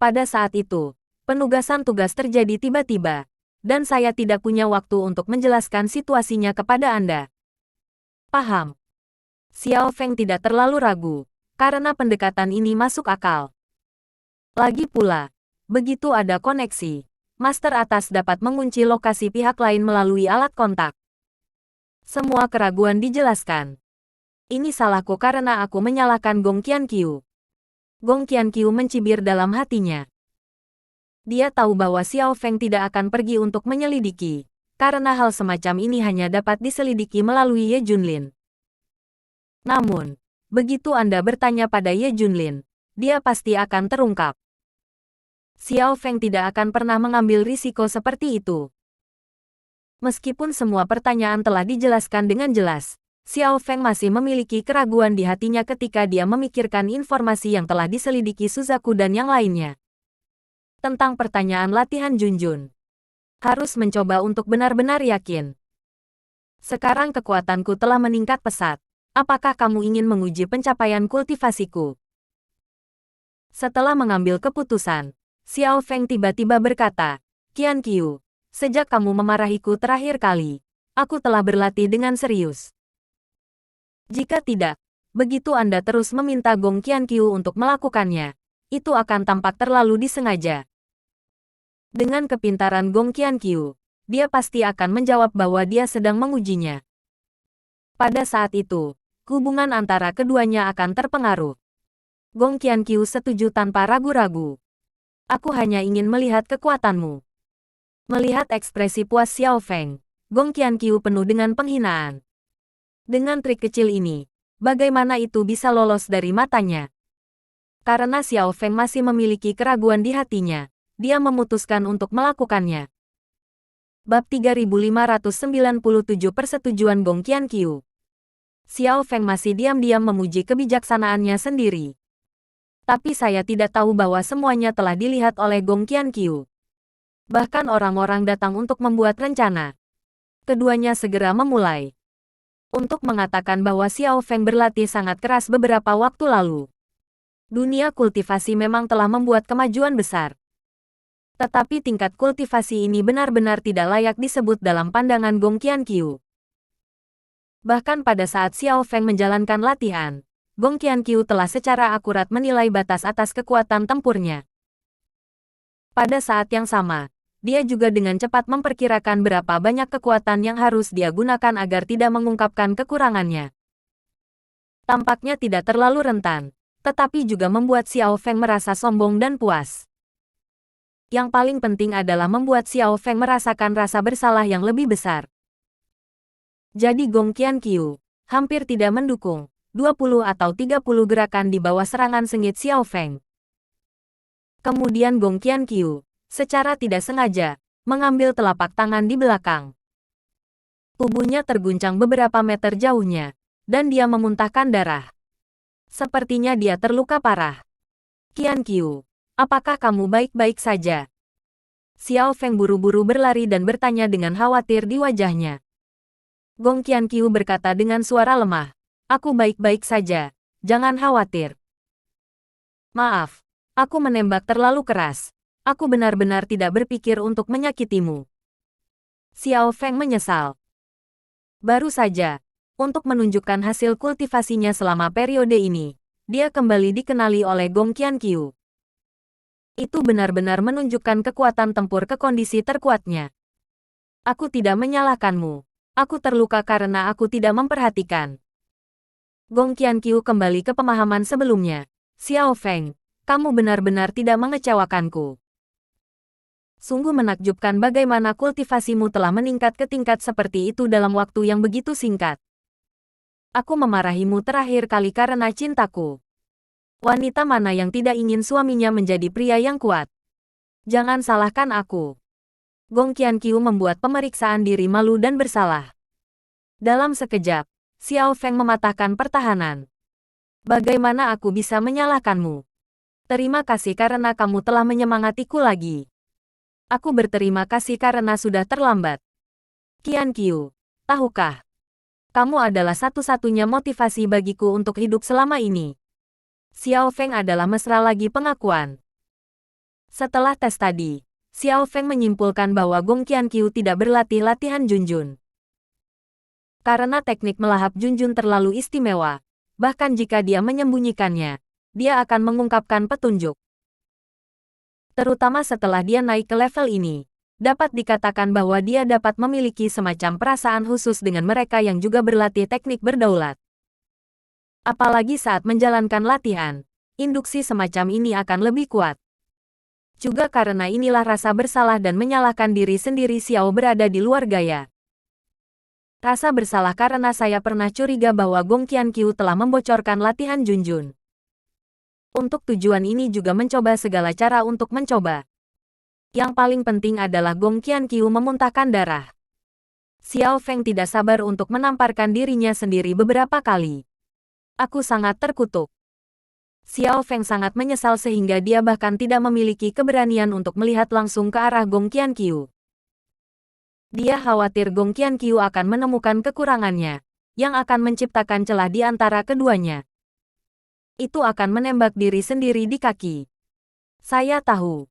S1: Pada saat itu, penugasan tugas terjadi tiba-tiba, dan saya tidak punya waktu untuk menjelaskan situasinya kepada Anda. Paham? Xiao Feng tidak terlalu ragu, karena pendekatan ini masuk akal. Lagi pula, begitu ada koneksi, Master atas dapat mengunci lokasi pihak lain melalui alat kontak. Semua keraguan dijelaskan. Ini salahku karena aku menyalahkan Gong Qianqiu. Gong Qianqiu mencibir dalam hatinya. Dia tahu bahwa Xiao Feng tidak akan pergi untuk menyelidiki, karena hal semacam ini hanya dapat diselidiki melalui Ye Junlin. Namun, begitu Anda bertanya pada Ye Junlin, dia pasti akan terungkap. Xiao Feng tidak akan pernah mengambil risiko seperti itu. Meskipun semua pertanyaan telah dijelaskan dengan jelas, Xiao Feng masih memiliki keraguan di hatinya ketika dia memikirkan informasi yang telah diselidiki Suzaku dan yang lainnya. Tentang pertanyaan latihan Junjun. Harus mencoba untuk benar-benar yakin. Sekarang kekuatanku telah meningkat pesat. Apakah kamu ingin menguji pencapaian kultivasiku? Setelah mengambil keputusan, Xiao Feng tiba-tiba berkata, Qianqiu, sejak kamu memarahiku terakhir kali, aku telah berlatih dengan serius. Jika tidak, begitu Anda terus meminta Gong Qianqiu untuk melakukannya, itu akan tampak terlalu disengaja. Dengan kepintaran Gong Qianqiu, dia pasti akan menjawab bahwa dia sedang mengujinya. Pada saat itu, hubungan antara keduanya akan terpengaruh. Gong Qianqiu setuju tanpa ragu-ragu. Aku hanya ingin melihat kekuatanmu. Melihat ekspresi puas Xiao Feng, Gong Qianqiu penuh dengan penghinaan. Dengan trik kecil ini, bagaimana itu bisa lolos dari matanya? Karena Xiao Feng masih memiliki keraguan di hatinya, dia memutuskan untuk melakukannya. Bab 3597 Persetujuan Gong Qianqiu. Xiao Feng masih diam-diam memuji kebijaksanaannya sendiri. Tapi saya tidak tahu bahwa semuanya telah dilihat oleh Gong Qianqiu. Bahkan orang-orang datang untuk membuat rencana. Keduanya segera memulai. Untuk mengatakan bahwa Xiao Feng berlatih sangat keras beberapa waktu lalu. Dunia kultivasi memang telah membuat kemajuan besar. Tetapi tingkat kultivasi ini benar-benar tidak layak disebut dalam pandangan Gong Qianqiu. Bahkan pada saat Xiao Feng menjalankan latihan, Gong Qianqiu telah secara akurat menilai batas atas kekuatan tempurnya. Pada saat yang sama, dia juga dengan cepat memperkirakan berapa banyak kekuatan yang harus dia gunakan agar tidak mengungkapkan kekurangannya. Tampaknya tidak terlalu rentan, tetapi juga membuat Xiao Feng merasa sombong dan puas. Yang paling penting adalah membuat Xiao Feng merasakan rasa bersalah yang lebih besar. Jadi Gong Qianqiu hampir tidak mendukung 20 atau 30 gerakan di bawah serangan sengit Xiao Feng. Kemudian Gong Qianqiu, secara tidak sengaja, mengambil telapak tangan di belakang. Tubuhnya terguncang beberapa meter jauhnya, dan dia memuntahkan darah. Sepertinya dia terluka parah. Qianqiu, apakah kamu baik-baik saja? Xiao Feng buru-buru berlari dan bertanya dengan khawatir di wajahnya. Gong Qianqiu berkata dengan suara lemah, aku baik-baik saja, jangan khawatir. Maaf, aku menembak terlalu keras. Aku benar-benar tidak berpikir untuk menyakitimu. Xiao Feng menyesal. Baru saja, untuk menunjukkan hasil kultivasinya selama periode ini, dia kembali dikenali oleh Gong Qianqiu. Itu benar-benar menunjukkan kekuatan tempur ke kondisi terkuatnya. Aku tidak menyalahkanmu. Aku terluka karena aku tidak memperhatikan. Gong Qianqiu kembali ke pemahaman sebelumnya. Xiao Feng, kamu benar-benar tidak mengecewakanku. Sungguh menakjubkan bagaimana kultivasimu telah meningkat ke tingkat seperti itu dalam waktu yang begitu singkat. Aku memarahimu terakhir kali karena cintaku. Wanita mana yang tidak ingin suaminya menjadi pria yang kuat? Jangan salahkan aku. Gong Qianqiu membuat pemeriksaan diri malu dan bersalah. Dalam sekejap, Xiao Feng mematahkan pertahanan. Bagaimana aku bisa menyalahkanmu? Terima kasih karena kamu telah menyemangatiku lagi. Aku berterima kasih karena sudah terlambat. Qianqiu, tahukah? Kamu adalah satu-satunya motivasi bagiku untuk hidup selama ini. Xiao Feng adalah mesra lagi pengakuan. Setelah tes tadi, Xiao Feng menyimpulkan bahwa Gong Qianqiu tidak berlatih latihan Junjun. Karena teknik melahap Junjun terlalu istimewa, Bahkan jika dia menyembunyikannya, dia akan mengungkapkan petunjuk. Terutama setelah dia naik ke level ini, dapat dikatakan bahwa dia dapat memiliki semacam perasaan khusus dengan mereka yang juga berlatih teknik berdaulat. Apalagi saat menjalankan latihan, induksi semacam ini akan lebih kuat. Juga karena inilah rasa bersalah dan menyalahkan diri sendiri Xiao berada di luar gaya. Rasa bersalah karena saya pernah curiga bahwa Gong Qianqiu telah membocorkan latihan Junjun. Untuk tujuan ini juga mencoba segala cara untuk mencoba. Yang paling penting adalah Gong Qianqiu memuntahkan darah. Xiao Feng tidak sabar untuk menamparkan dirinya sendiri beberapa kali. Aku sangat terkutuk. Xiao Feng sangat menyesal sehingga dia bahkan tidak memiliki keberanian untuk melihat langsung ke arah Gong Qianqiu. Dia khawatir Gong Qianqiu akan menemukan kekurangannya, yang akan menciptakan celah di antara keduanya. Itu akan menembak diri sendiri di kaki. Saya tahu.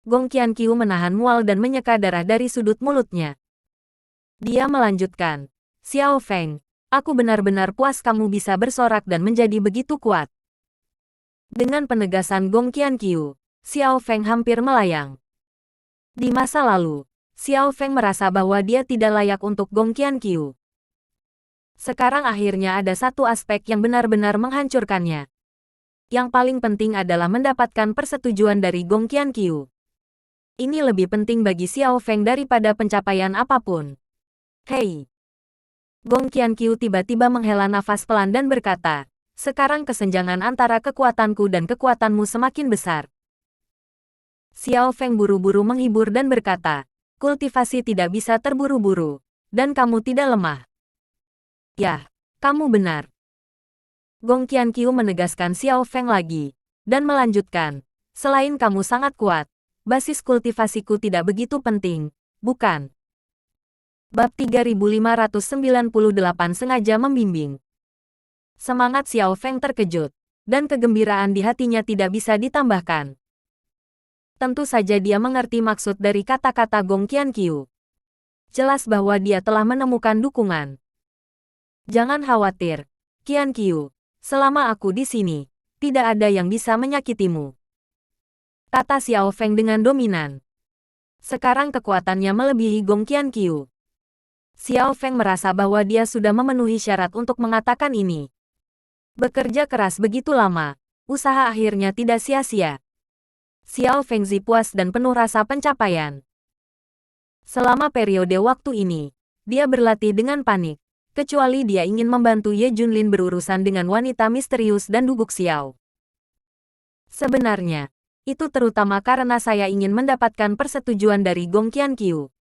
S1: Gong Qianqiu menahan mual dan menyeka darah dari sudut mulutnya. Dia melanjutkan, Xiao Feng, aku benar-benar puas kamu bisa bersorak dan menjadi begitu kuat. Dengan penegasan Gong Qianqiu, Xiao Feng hampir melayang. Di masa lalu, Xiao Feng merasa bahwa dia tidak layak untuk Gong Qianqiu. Sekarang akhirnya ada satu aspek yang benar-benar menghancurkannya. Yang paling penting adalah mendapatkan persetujuan dari Gong Qianqiu. Ini lebih penting bagi Xiao Feng daripada pencapaian apapun. Hei! Gong Qianqiu tiba-tiba menghela nafas pelan dan berkata, sekarang kesenjangan antara kekuatanku dan kekuatanmu semakin besar. Xiao Feng buru-buru menghibur dan berkata, kultivasi tidak bisa terburu-buru, dan kamu tidak lemah. Yah, kamu benar. Gong Qianqiu menegaskan Xiao Feng lagi, dan melanjutkan, selain kamu sangat kuat, basis kultivasiku tidak begitu penting, bukan? Bab 3598 sengaja membimbing. Semangat Xiao Feng terkejut, dan kegembiraan di hatinya tidak bisa ditambahkan. Tentu saja dia mengerti maksud dari kata-kata Gong Qianqiu. Jelas bahwa dia telah menemukan dukungan. Jangan khawatir, Qianqiu. Selama aku di sini, tidak ada yang bisa menyakitimu. Kata Xiao Feng dengan dominan. Sekarang kekuatannya melebihi Gong Qianqiu. Xiao Feng merasa bahwa dia sudah memenuhi syarat untuk mengatakan ini. Bekerja keras begitu lama, usaha akhirnya tidak sia-sia. Xiao Fengzi puas dan penuh rasa pencapaian. Selama periode waktu ini, dia berlatih dengan panik. Kecuali dia ingin membantu Ye Junlin berurusan dengan wanita misterius dan Duguk Xiao. Sebenarnya, itu terutama karena saya ingin mendapatkan persetujuan dari Gong Qianqiu.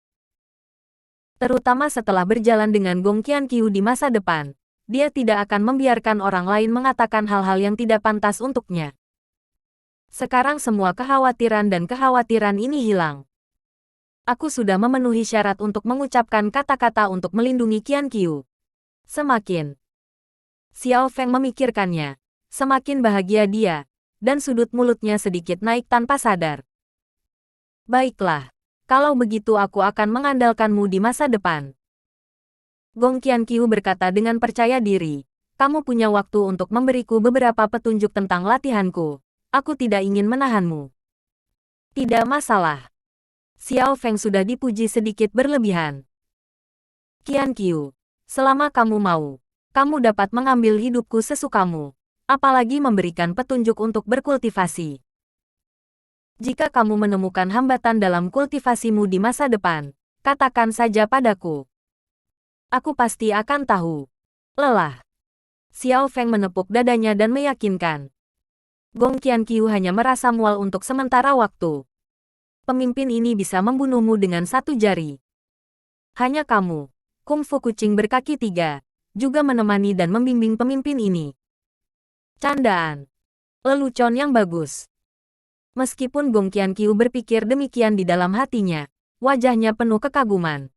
S1: Terutama setelah berjalan dengan Gong Qianqiu di masa depan, dia tidak akan membiarkan orang lain mengatakan hal-hal yang tidak pantas untuknya. Sekarang semua kekhawatiran dan kekhawatiran ini hilang. Aku sudah memenuhi syarat untuk mengucapkan kata-kata untuk melindungi Qianqiu. Semakin Xiao Feng memikirkannya, semakin bahagia dia, dan sudut mulutnya sedikit naik tanpa sadar. Baiklah, kalau begitu aku akan mengandalkanmu di masa depan. Gong Qianqiu berkata dengan percaya diri, kamu punya waktu untuk memberiku beberapa petunjuk tentang latihanku. Aku tidak ingin menahanmu. Tidak masalah. Xiao Feng sudah dipuji sedikit berlebihan. Qianqiu. Selama kamu mau, kamu dapat mengambil hidupku sesukamu, apalagi memberikan petunjuk untuk berkultivasi. Jika kamu menemukan hambatan dalam kultivasimu di masa depan, katakan saja padaku. Aku pasti akan tahu. Lelah. Xiao Feng menepuk dadanya dan meyakinkan. Gong Qianqiu hanya merasa mual untuk sementara waktu. Pemimpin ini bisa membunuhmu dengan satu jari. Hanya kamu, kungfu kucing berkaki 3, juga menemani dan membimbing pemimpin ini. Candaan. Lelucon yang bagus. Meskipun Gong Qianqiu berpikir demikian di dalam hatinya, wajahnya penuh kekaguman.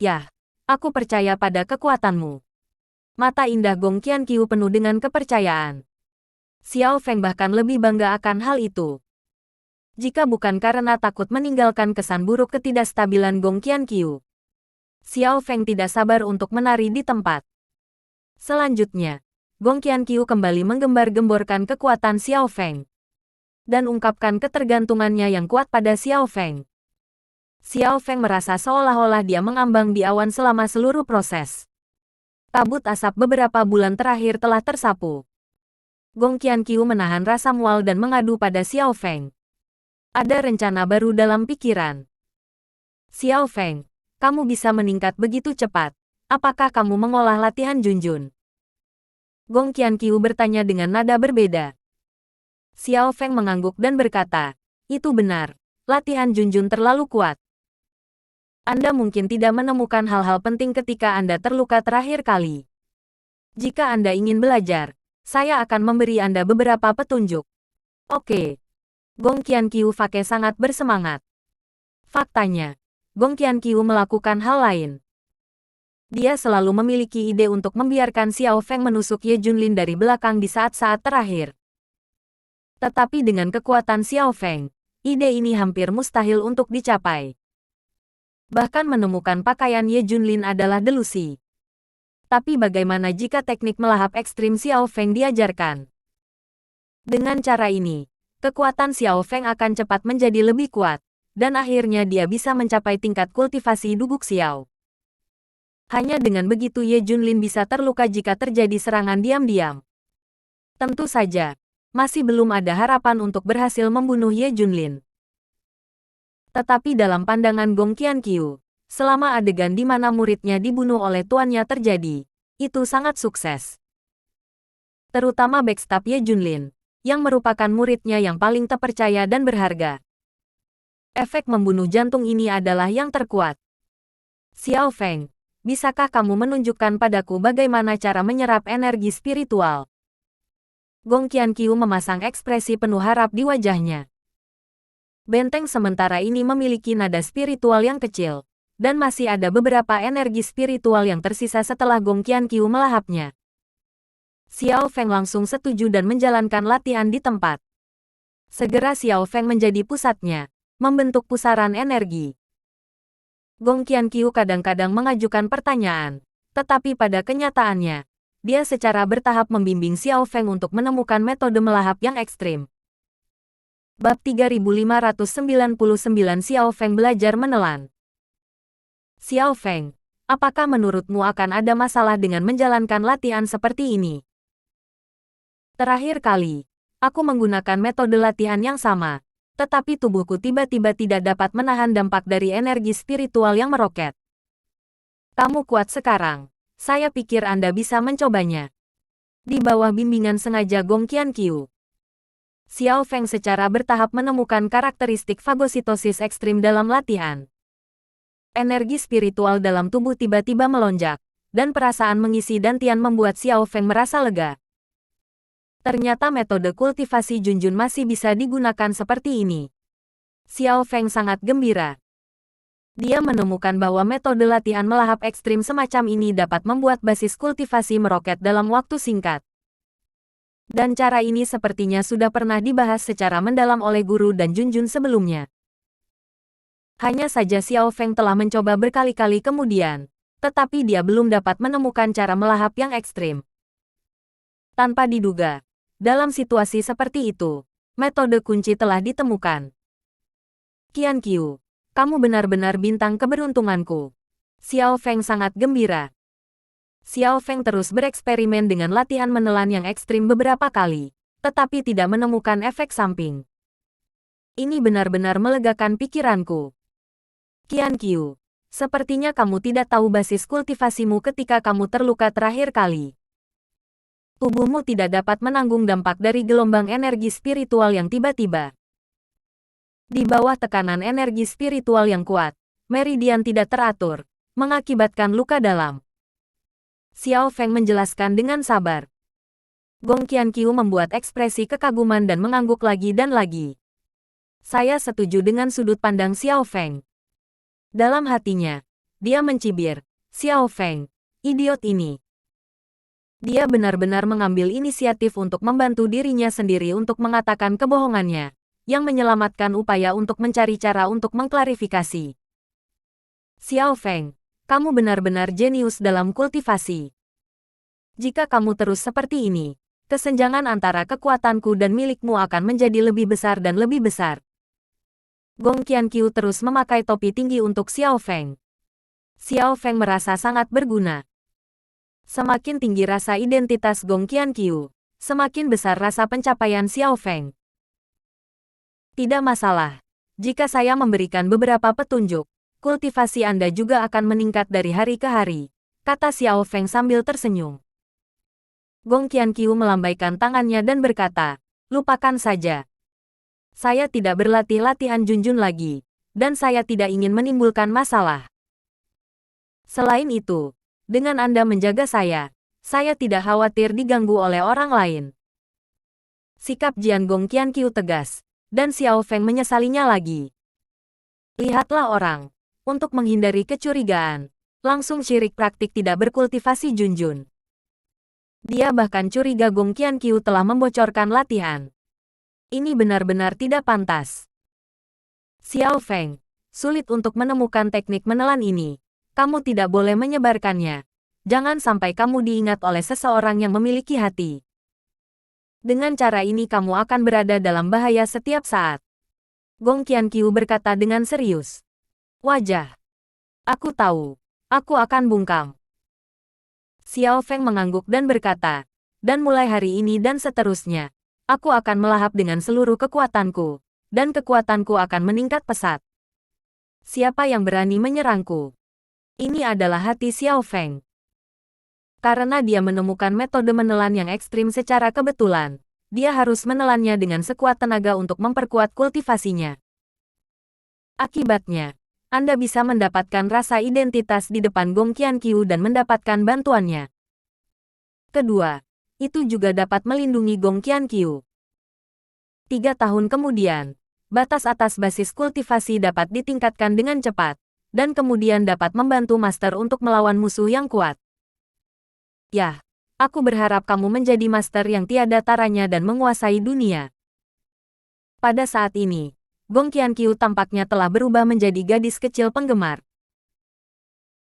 S1: Yah, aku percaya pada kekuatanmu. Mata indah Gong Qianqiu penuh dengan kepercayaan. Xiao Feng bahkan lebih bangga akan hal itu. Jika bukan karena takut meninggalkan kesan buruk ketidakstabilan Gong Qianqiu, Xiao Feng tidak sabar untuk menari di tempat. Selanjutnya, Gong Qianqiu kembali menggembar-gemborkan kekuatan Xiao Feng dan ungkapkan ketergantungannya yang kuat pada Xiao Feng. Xiao Feng merasa seolah-olah dia mengambang di awan selama seluruh proses. Kabut asap beberapa bulan terakhir telah tersapu. Gong Qianqiu menahan rasa mual dan mengadu pada Xiao Feng. Ada rencana baru dalam pikiran. Xiao Feng, kamu bisa meningkat begitu cepat. Apakah kamu mengolah latihan Junjun? Gong Qianqiu bertanya dengan nada berbeda. Xiao Feng mengangguk dan berkata, itu benar. Latihan Junjun terlalu kuat. Anda mungkin tidak menemukan hal-hal penting ketika Anda terluka terakhir kali. Jika Anda ingin belajar, saya akan memberi Anda beberapa petunjuk. Oke. Gong Qianqiu Fake sangat bersemangat. Faktanya, Gong Qianqiu melakukan hal lain. Dia selalu memiliki ide untuk membiarkan Xiao Feng menusuk Ye Junlin dari belakang di saat-saat terakhir. Tetapi dengan kekuatan Xiao Feng, ide ini hampir mustahil untuk dicapai. Bahkan menemukan pakaian Ye Junlin adalah delusi. Tapi bagaimana jika teknik melahap ekstrim Xiao Feng diajarkan? Dengan cara ini, kekuatan Xiao Feng akan cepat menjadi lebih kuat, dan akhirnya dia bisa mencapai tingkat kultivasi Duguk Xiao. Hanya dengan begitu Ye Junlin bisa terluka jika terjadi serangan diam-diam. Tentu saja, masih belum ada harapan untuk berhasil membunuh Ye Junlin. Tetapi dalam pandangan Gong Qianqiu, selama adegan di mana muridnya dibunuh oleh tuannya terjadi, itu sangat sukses. Terutama backstab Ye Junlin, yang merupakan muridnya yang paling terpercaya dan berharga. Efek membunuh jantung ini adalah yang terkuat. Xiao Feng, bisakah kamu menunjukkan padaku bagaimana cara menyerap energi spiritual? Gong Qianqiu memasang ekspresi penuh harap di wajahnya. Benteng sementara ini memiliki nada spiritual yang kecil, dan masih ada beberapa energi spiritual yang tersisa setelah Gong Qianqiu melahapnya. Xiao Feng langsung setuju dan menjalankan latihan di tempat. Segera Xiao Feng menjadi pusatnya, membentuk pusaran energi. Gong Qianqiu kadang-kadang mengajukan pertanyaan, tetapi pada kenyataannya, dia secara bertahap membimbing Xiao Feng untuk menemukan metode melahap yang ekstrim. Bab 3599 Xiao Feng belajar menelan. Xiao Feng, apakah menurutmu akan ada masalah dengan menjalankan latihan seperti ini? Terakhir kali, aku menggunakan metode latihan yang sama, tetapi tubuhku tiba-tiba tidak dapat menahan dampak dari energi spiritual yang meroket. Kamu kuat sekarang, saya pikir Anda bisa mencobanya. Di bawah bimbingan sengaja Gong Qianqiu, Xiao Feng secara bertahap menemukan karakteristik fagositosis ekstrim dalam latihan. Energi spiritual dalam tubuh tiba-tiba melonjak, dan perasaan mengisi dantian membuat Xiao Feng merasa lega. Ternyata metode kultivasi Junjun masih bisa digunakan seperti ini. Xiao Feng sangat gembira. Dia menemukan bahwa metode latihan melahap ekstrim semacam ini dapat membuat basis kultivasi meroket dalam waktu singkat. Dan cara ini sepertinya sudah pernah dibahas secara mendalam oleh guru dan Junjun sebelumnya. Hanya saja Xiao Feng telah mencoba berkali-kali kemudian, tetapi dia belum dapat menemukan cara melahap yang ekstrim. Tanpa diduga, dalam situasi seperti itu, metode kunci telah ditemukan. Qianqiu, kamu benar-benar bintang keberuntunganku. Xiao Feng sangat gembira. Xiao Feng terus bereksperimen dengan latihan menelan yang ekstrim beberapa kali, tetapi tidak menemukan efek samping. Ini benar-benar melegakan pikiranku. Qianqiu, sepertinya kamu tidak tahu basis kultivasimu ketika kamu terluka terakhir kali. Tubuhmu tidak dapat menanggung dampak dari gelombang energi spiritual yang tiba-tiba. Di bawah tekanan energi spiritual yang kuat, meridian tidak teratur, mengakibatkan luka dalam. Xiao Feng menjelaskan dengan sabar. Gong Qianqiu membuat ekspresi kekaguman dan mengangguk lagi dan lagi. Saya setuju dengan sudut pandang Xiao Feng. Dalam hatinya, dia mencibir, Xiao Feng, idiot ini. Dia benar-benar mengambil inisiatif untuk membantu dirinya sendiri untuk mengatakan kebohongannya, yang menyelamatkan upaya untuk mencari cara untuk mengklarifikasi. Xiao Feng, kamu benar-benar jenius dalam kultivasi. Jika kamu terus seperti ini, kesenjangan antara kekuatanku dan milikmu akan menjadi lebih besar dan lebih besar. Gong Qianqiu terus memakai topi tinggi untuk Xiao Feng. Xiao Feng merasa sangat berguna. Semakin tinggi rasa identitas Gong Qianqiu, semakin besar rasa pencapaian Xiao Feng. Tidak masalah. Jika saya memberikan beberapa petunjuk, kultivasi Anda juga akan meningkat dari hari ke hari, kata Xiao Feng sambil tersenyum. Gong Qianqiu melambaikan tangannya dan berkata, lupakan saja. Saya tidak berlatih latihan Junjun lagi, dan saya tidak ingin menimbulkan masalah. Selain itu, dengan Anda menjaga saya tidak khawatir diganggu oleh orang lain. Sikap Jian Gong Qianqiu tegas, dan Xiao Feng menyesalinya lagi. Lihatlah orang. Untuk menghindari kecurigaan, langsung syirik praktik tidak berkultivasi Junjun. Dia bahkan curiga Gong Qianqiu telah membocorkan latihan. Ini benar-benar tidak pantas. Xiao Feng, sulit untuk menemukan teknik menelan ini. Kamu tidak boleh menyebarkannya. Jangan sampai kamu diingat oleh seseorang yang memiliki hati. Dengan cara ini kamu akan berada dalam bahaya setiap saat. Gong Qianqiu berkata dengan serius. Wajah. Aku tahu. Aku akan bungkam. Xiao Feng mengangguk dan berkata, dan mulai hari ini dan seterusnya, aku akan melahap dengan seluruh kekuatanku, dan kekuatanku akan meningkat pesat. Siapa yang berani menyerangku? Ini adalah hati Xiao Feng. Karena dia menemukan metode menelan yang ekstrim secara kebetulan, dia harus menelannya dengan sekuat tenaga untuk memperkuat kultivasinya. Akibatnya, Anda bisa mendapatkan rasa identitas di depan Gong Qianqiu dan mendapatkan bantuannya. Kedua, itu juga dapat melindungi Gong Qianqiu. 3 tahun kemudian, batas atas basis kultivasi dapat ditingkatkan dengan cepat, dan kemudian dapat membantu master untuk melawan musuh yang kuat. Yah, aku berharap kamu menjadi master yang tiada taranya dan menguasai dunia. Pada saat ini, Gong Qianqiu tampaknya telah berubah menjadi gadis kecil penggemar.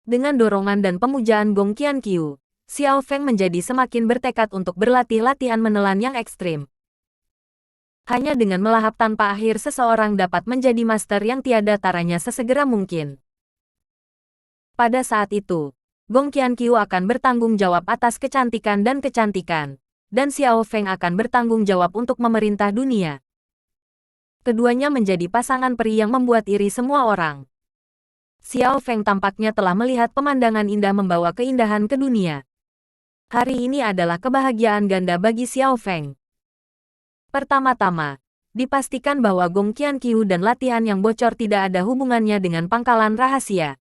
S1: Dengan dorongan dan pemujaan Gong Qianqiu, Xiao Feng menjadi semakin bertekad untuk berlatih latihan menelan yang ekstrim. Hanya dengan melahap tanpa akhir seseorang dapat menjadi master yang tiada taranya sesegera mungkin. Pada saat itu, Gong Qianqiu akan bertanggung jawab atas kecantikan, dan Xiao Feng akan bertanggung jawab untuk memerintah dunia. Keduanya menjadi pasangan peri yang membuat iri semua orang. Xiao Feng tampaknya telah melihat pemandangan indah membawa keindahan ke dunia. Hari ini adalah kebahagiaan ganda bagi Xiao Feng. Pertama-tama, dipastikan bahwa Gong Qianqiu dan latihan yang bocor tidak ada hubungannya dengan pangkalan rahasia.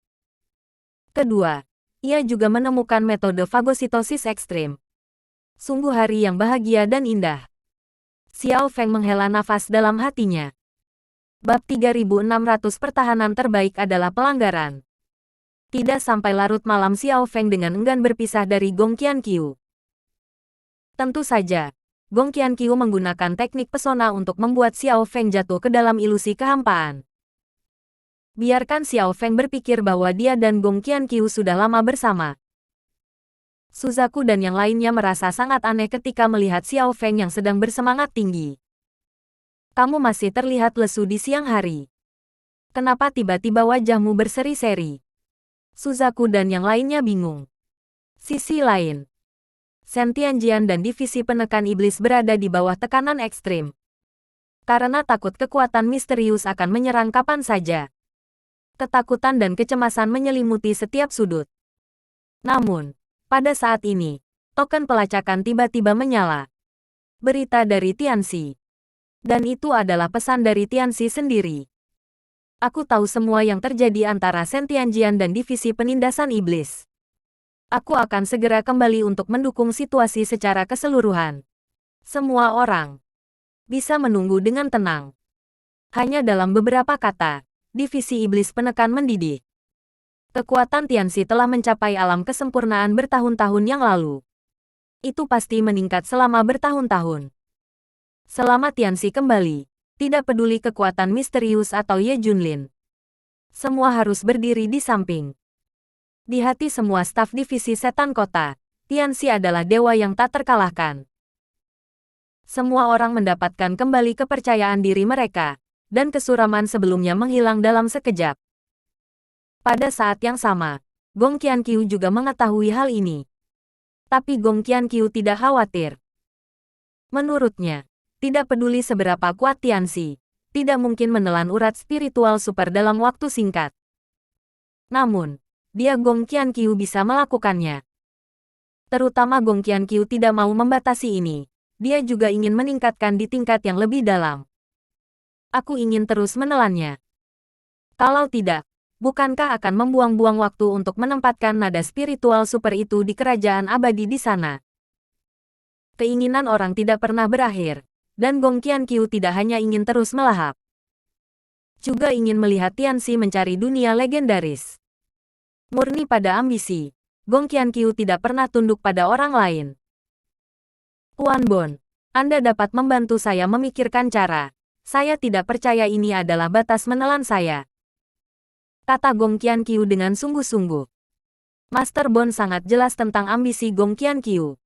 S1: Kedua, ia juga menemukan metode fagositosis ekstrim. Sungguh hari yang bahagia dan indah. Xiao Feng menghela nafas dalam hatinya. Bab 3600 pertahanan terbaik adalah pelanggaran. Tidak sampai larut malam Xiao Feng dengan enggan berpisah dari Gong Qianqiu. Tentu saja, Gong Qianqiu menggunakan teknik pesona untuk membuat Xiao Feng jatuh ke dalam ilusi kehampaan. Biarkan Xiao Feng berpikir bahwa dia dan Gong Qianqiu sudah lama bersama. Suzaku dan yang lainnya merasa sangat aneh ketika melihat Xiao Feng yang sedang bersemangat tinggi. Kamu masih terlihat lesu di siang hari. Kenapa tiba-tiba wajahmu berseri-seri? Suzaku dan yang lainnya bingung. Sisi lain, Shen Tianjian dan divisi penekan iblis berada di bawah tekanan ekstrim. Karena takut kekuatan misterius akan menyerang kapan saja. Ketakutan dan kecemasan menyelimuti setiap sudut. Namun, pada saat ini, token pelacakan tiba-tiba menyala. Berita dari Tianxi. Dan itu adalah pesan dari Tianxi sendiri. Aku tahu semua yang terjadi antara Shen Tianjian dan divisi penindasan iblis. Aku akan segera kembali untuk mendukung situasi secara keseluruhan. Semua orang bisa menunggu dengan tenang. Hanya dalam beberapa kata, divisi iblis penekan mendidih. Kekuatan Tianxi telah mencapai alam kesempurnaan bertahun-tahun yang lalu. Itu pasti meningkat selama bertahun-tahun. Selama Tianxi kembali, tidak peduli kekuatan misterius atau Ye Junlin. Semua harus berdiri di samping. Di hati semua staf divisi setan kota, Tianxi adalah dewa yang tak terkalahkan. Semua orang mendapatkan kembali kepercayaan diri mereka, dan kesuraman sebelumnya menghilang dalam sekejap. Pada saat yang sama, Gong Qianqiu juga mengetahui hal ini. Tapi Gong Qianqiu tidak khawatir. Menurutnya, tidak peduli seberapa kuat Tianxi, tidak mungkin menelan urat spiritual super dalam waktu singkat. Namun, dia Gong Qianqiu bisa melakukannya. Terutama Gong Qianqiu tidak mau membatasi ini. Dia juga ingin meningkatkan di tingkat yang lebih dalam. Aku ingin terus menelannya. Kalau tidak, bukankah akan membuang-buang waktu untuk menempatkan nada spiritual super itu di kerajaan abadi di sana? Keinginan orang tidak pernah berakhir, dan Gong Qianqiu tidak hanya ingin terus melahap. Juga ingin melihat Tianxi mencari dunia legendaris. Murni pada ambisi, Gong Qianqiu tidak pernah tunduk pada orang lain. Tuan Bon, Anda dapat membantu saya memikirkan cara. Saya tidak percaya ini adalah batas menelan saya, kata Gong Qianqiu dengan sungguh-sungguh. Master Bon sangat jelas tentang ambisi Gong Qianqiu.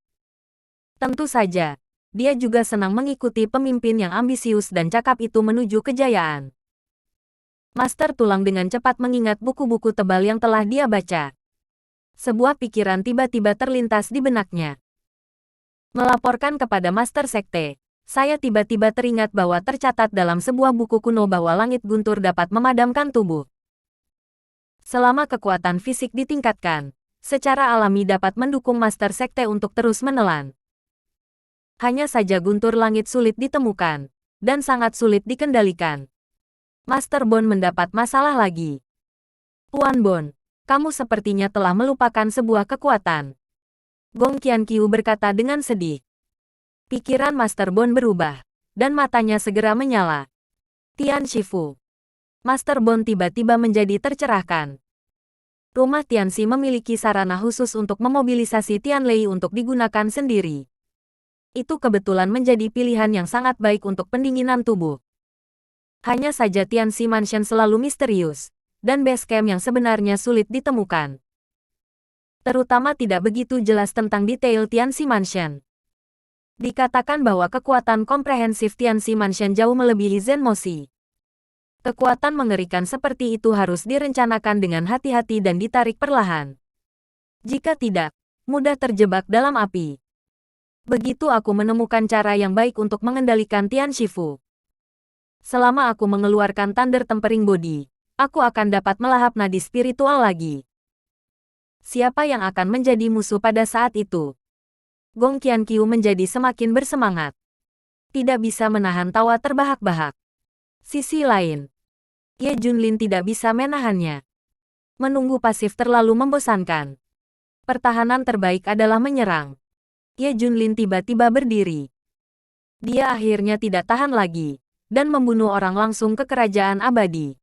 S1: Tentu saja, dia juga senang mengikuti pemimpin yang ambisius dan cakap itu menuju kejayaan. Master Tulang dengan cepat mengingat buku-buku tebal yang telah dia baca. Sebuah pikiran tiba-tiba terlintas di benaknya. Melaporkan kepada Master Sekte, saya tiba-tiba teringat bahwa tercatat dalam sebuah buku kuno bahwa langit guntur dapat memadamkan tubuh. Selama kekuatan fisik ditingkatkan, secara alami dapat mendukung Master Sekte untuk terus menelan. Hanya saja guntur langit sulit ditemukan, dan sangat sulit dikendalikan. Master Bon mendapat masalah lagi. Tuan Bon, kamu sepertinya telah melupakan sebuah kekuatan. Gong Qianqiu berkata dengan sedih. Pikiran Master Bon berubah, dan matanya segera menyala. Tian Shifu. Master Bon tiba-tiba menjadi tercerahkan. Rumah Tianxi memiliki sarana khusus untuk memobilisasi Tianlei untuk digunakan sendiri. Itu kebetulan menjadi pilihan yang sangat baik untuk pendinginan tubuh. Hanya saja Tianxi Mansion selalu misterius, dan base camp yang sebenarnya sulit ditemukan. Terutama tidak begitu jelas tentang detail Tianxi Mansion. Dikatakan bahwa kekuatan komprehensif Tianxi Mansion jauh melebihi Zen Moshi. Kekuatan mengerikan seperti itu harus direncanakan dengan hati-hati dan ditarik perlahan. Jika tidak, mudah terjebak dalam api. Begitu aku menemukan cara yang baik untuk mengendalikan Tian Shifu. Selama aku mengeluarkan Thunder Tempering Body, aku akan dapat melahap nadi spiritual lagi. Siapa yang akan menjadi musuh pada saat itu? Gong Qianqiu menjadi semakin bersemangat. Tidak bisa menahan tawa terbahak-bahak. Sisi lain, Ye Junlin tidak bisa menahannya. Menunggu pasif terlalu membosankan. Pertahanan terbaik adalah menyerang. Ye Junlin tiba-tiba berdiri. Dia akhirnya tidak tahan lagi, dan membunuh orang langsung ke kerajaan abadi.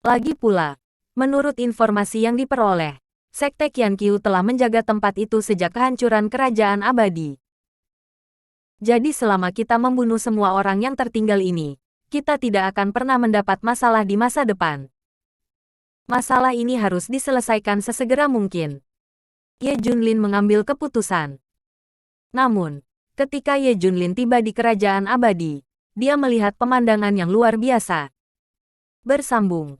S1: Lagi pula, menurut informasi yang diperoleh, Sekte Qianqiu telah menjaga tempat itu sejak kehancuran kerajaan abadi. Jadi selama kita membunuh semua orang yang tertinggal ini, kita tidak akan pernah mendapat masalah di masa depan. Masalah ini harus diselesaikan sesegera mungkin. Ye Junlin mengambil keputusan. Namun, ketika Ye Junlin tiba di kerajaan abadi, dia melihat pemandangan yang luar biasa. Bersambung.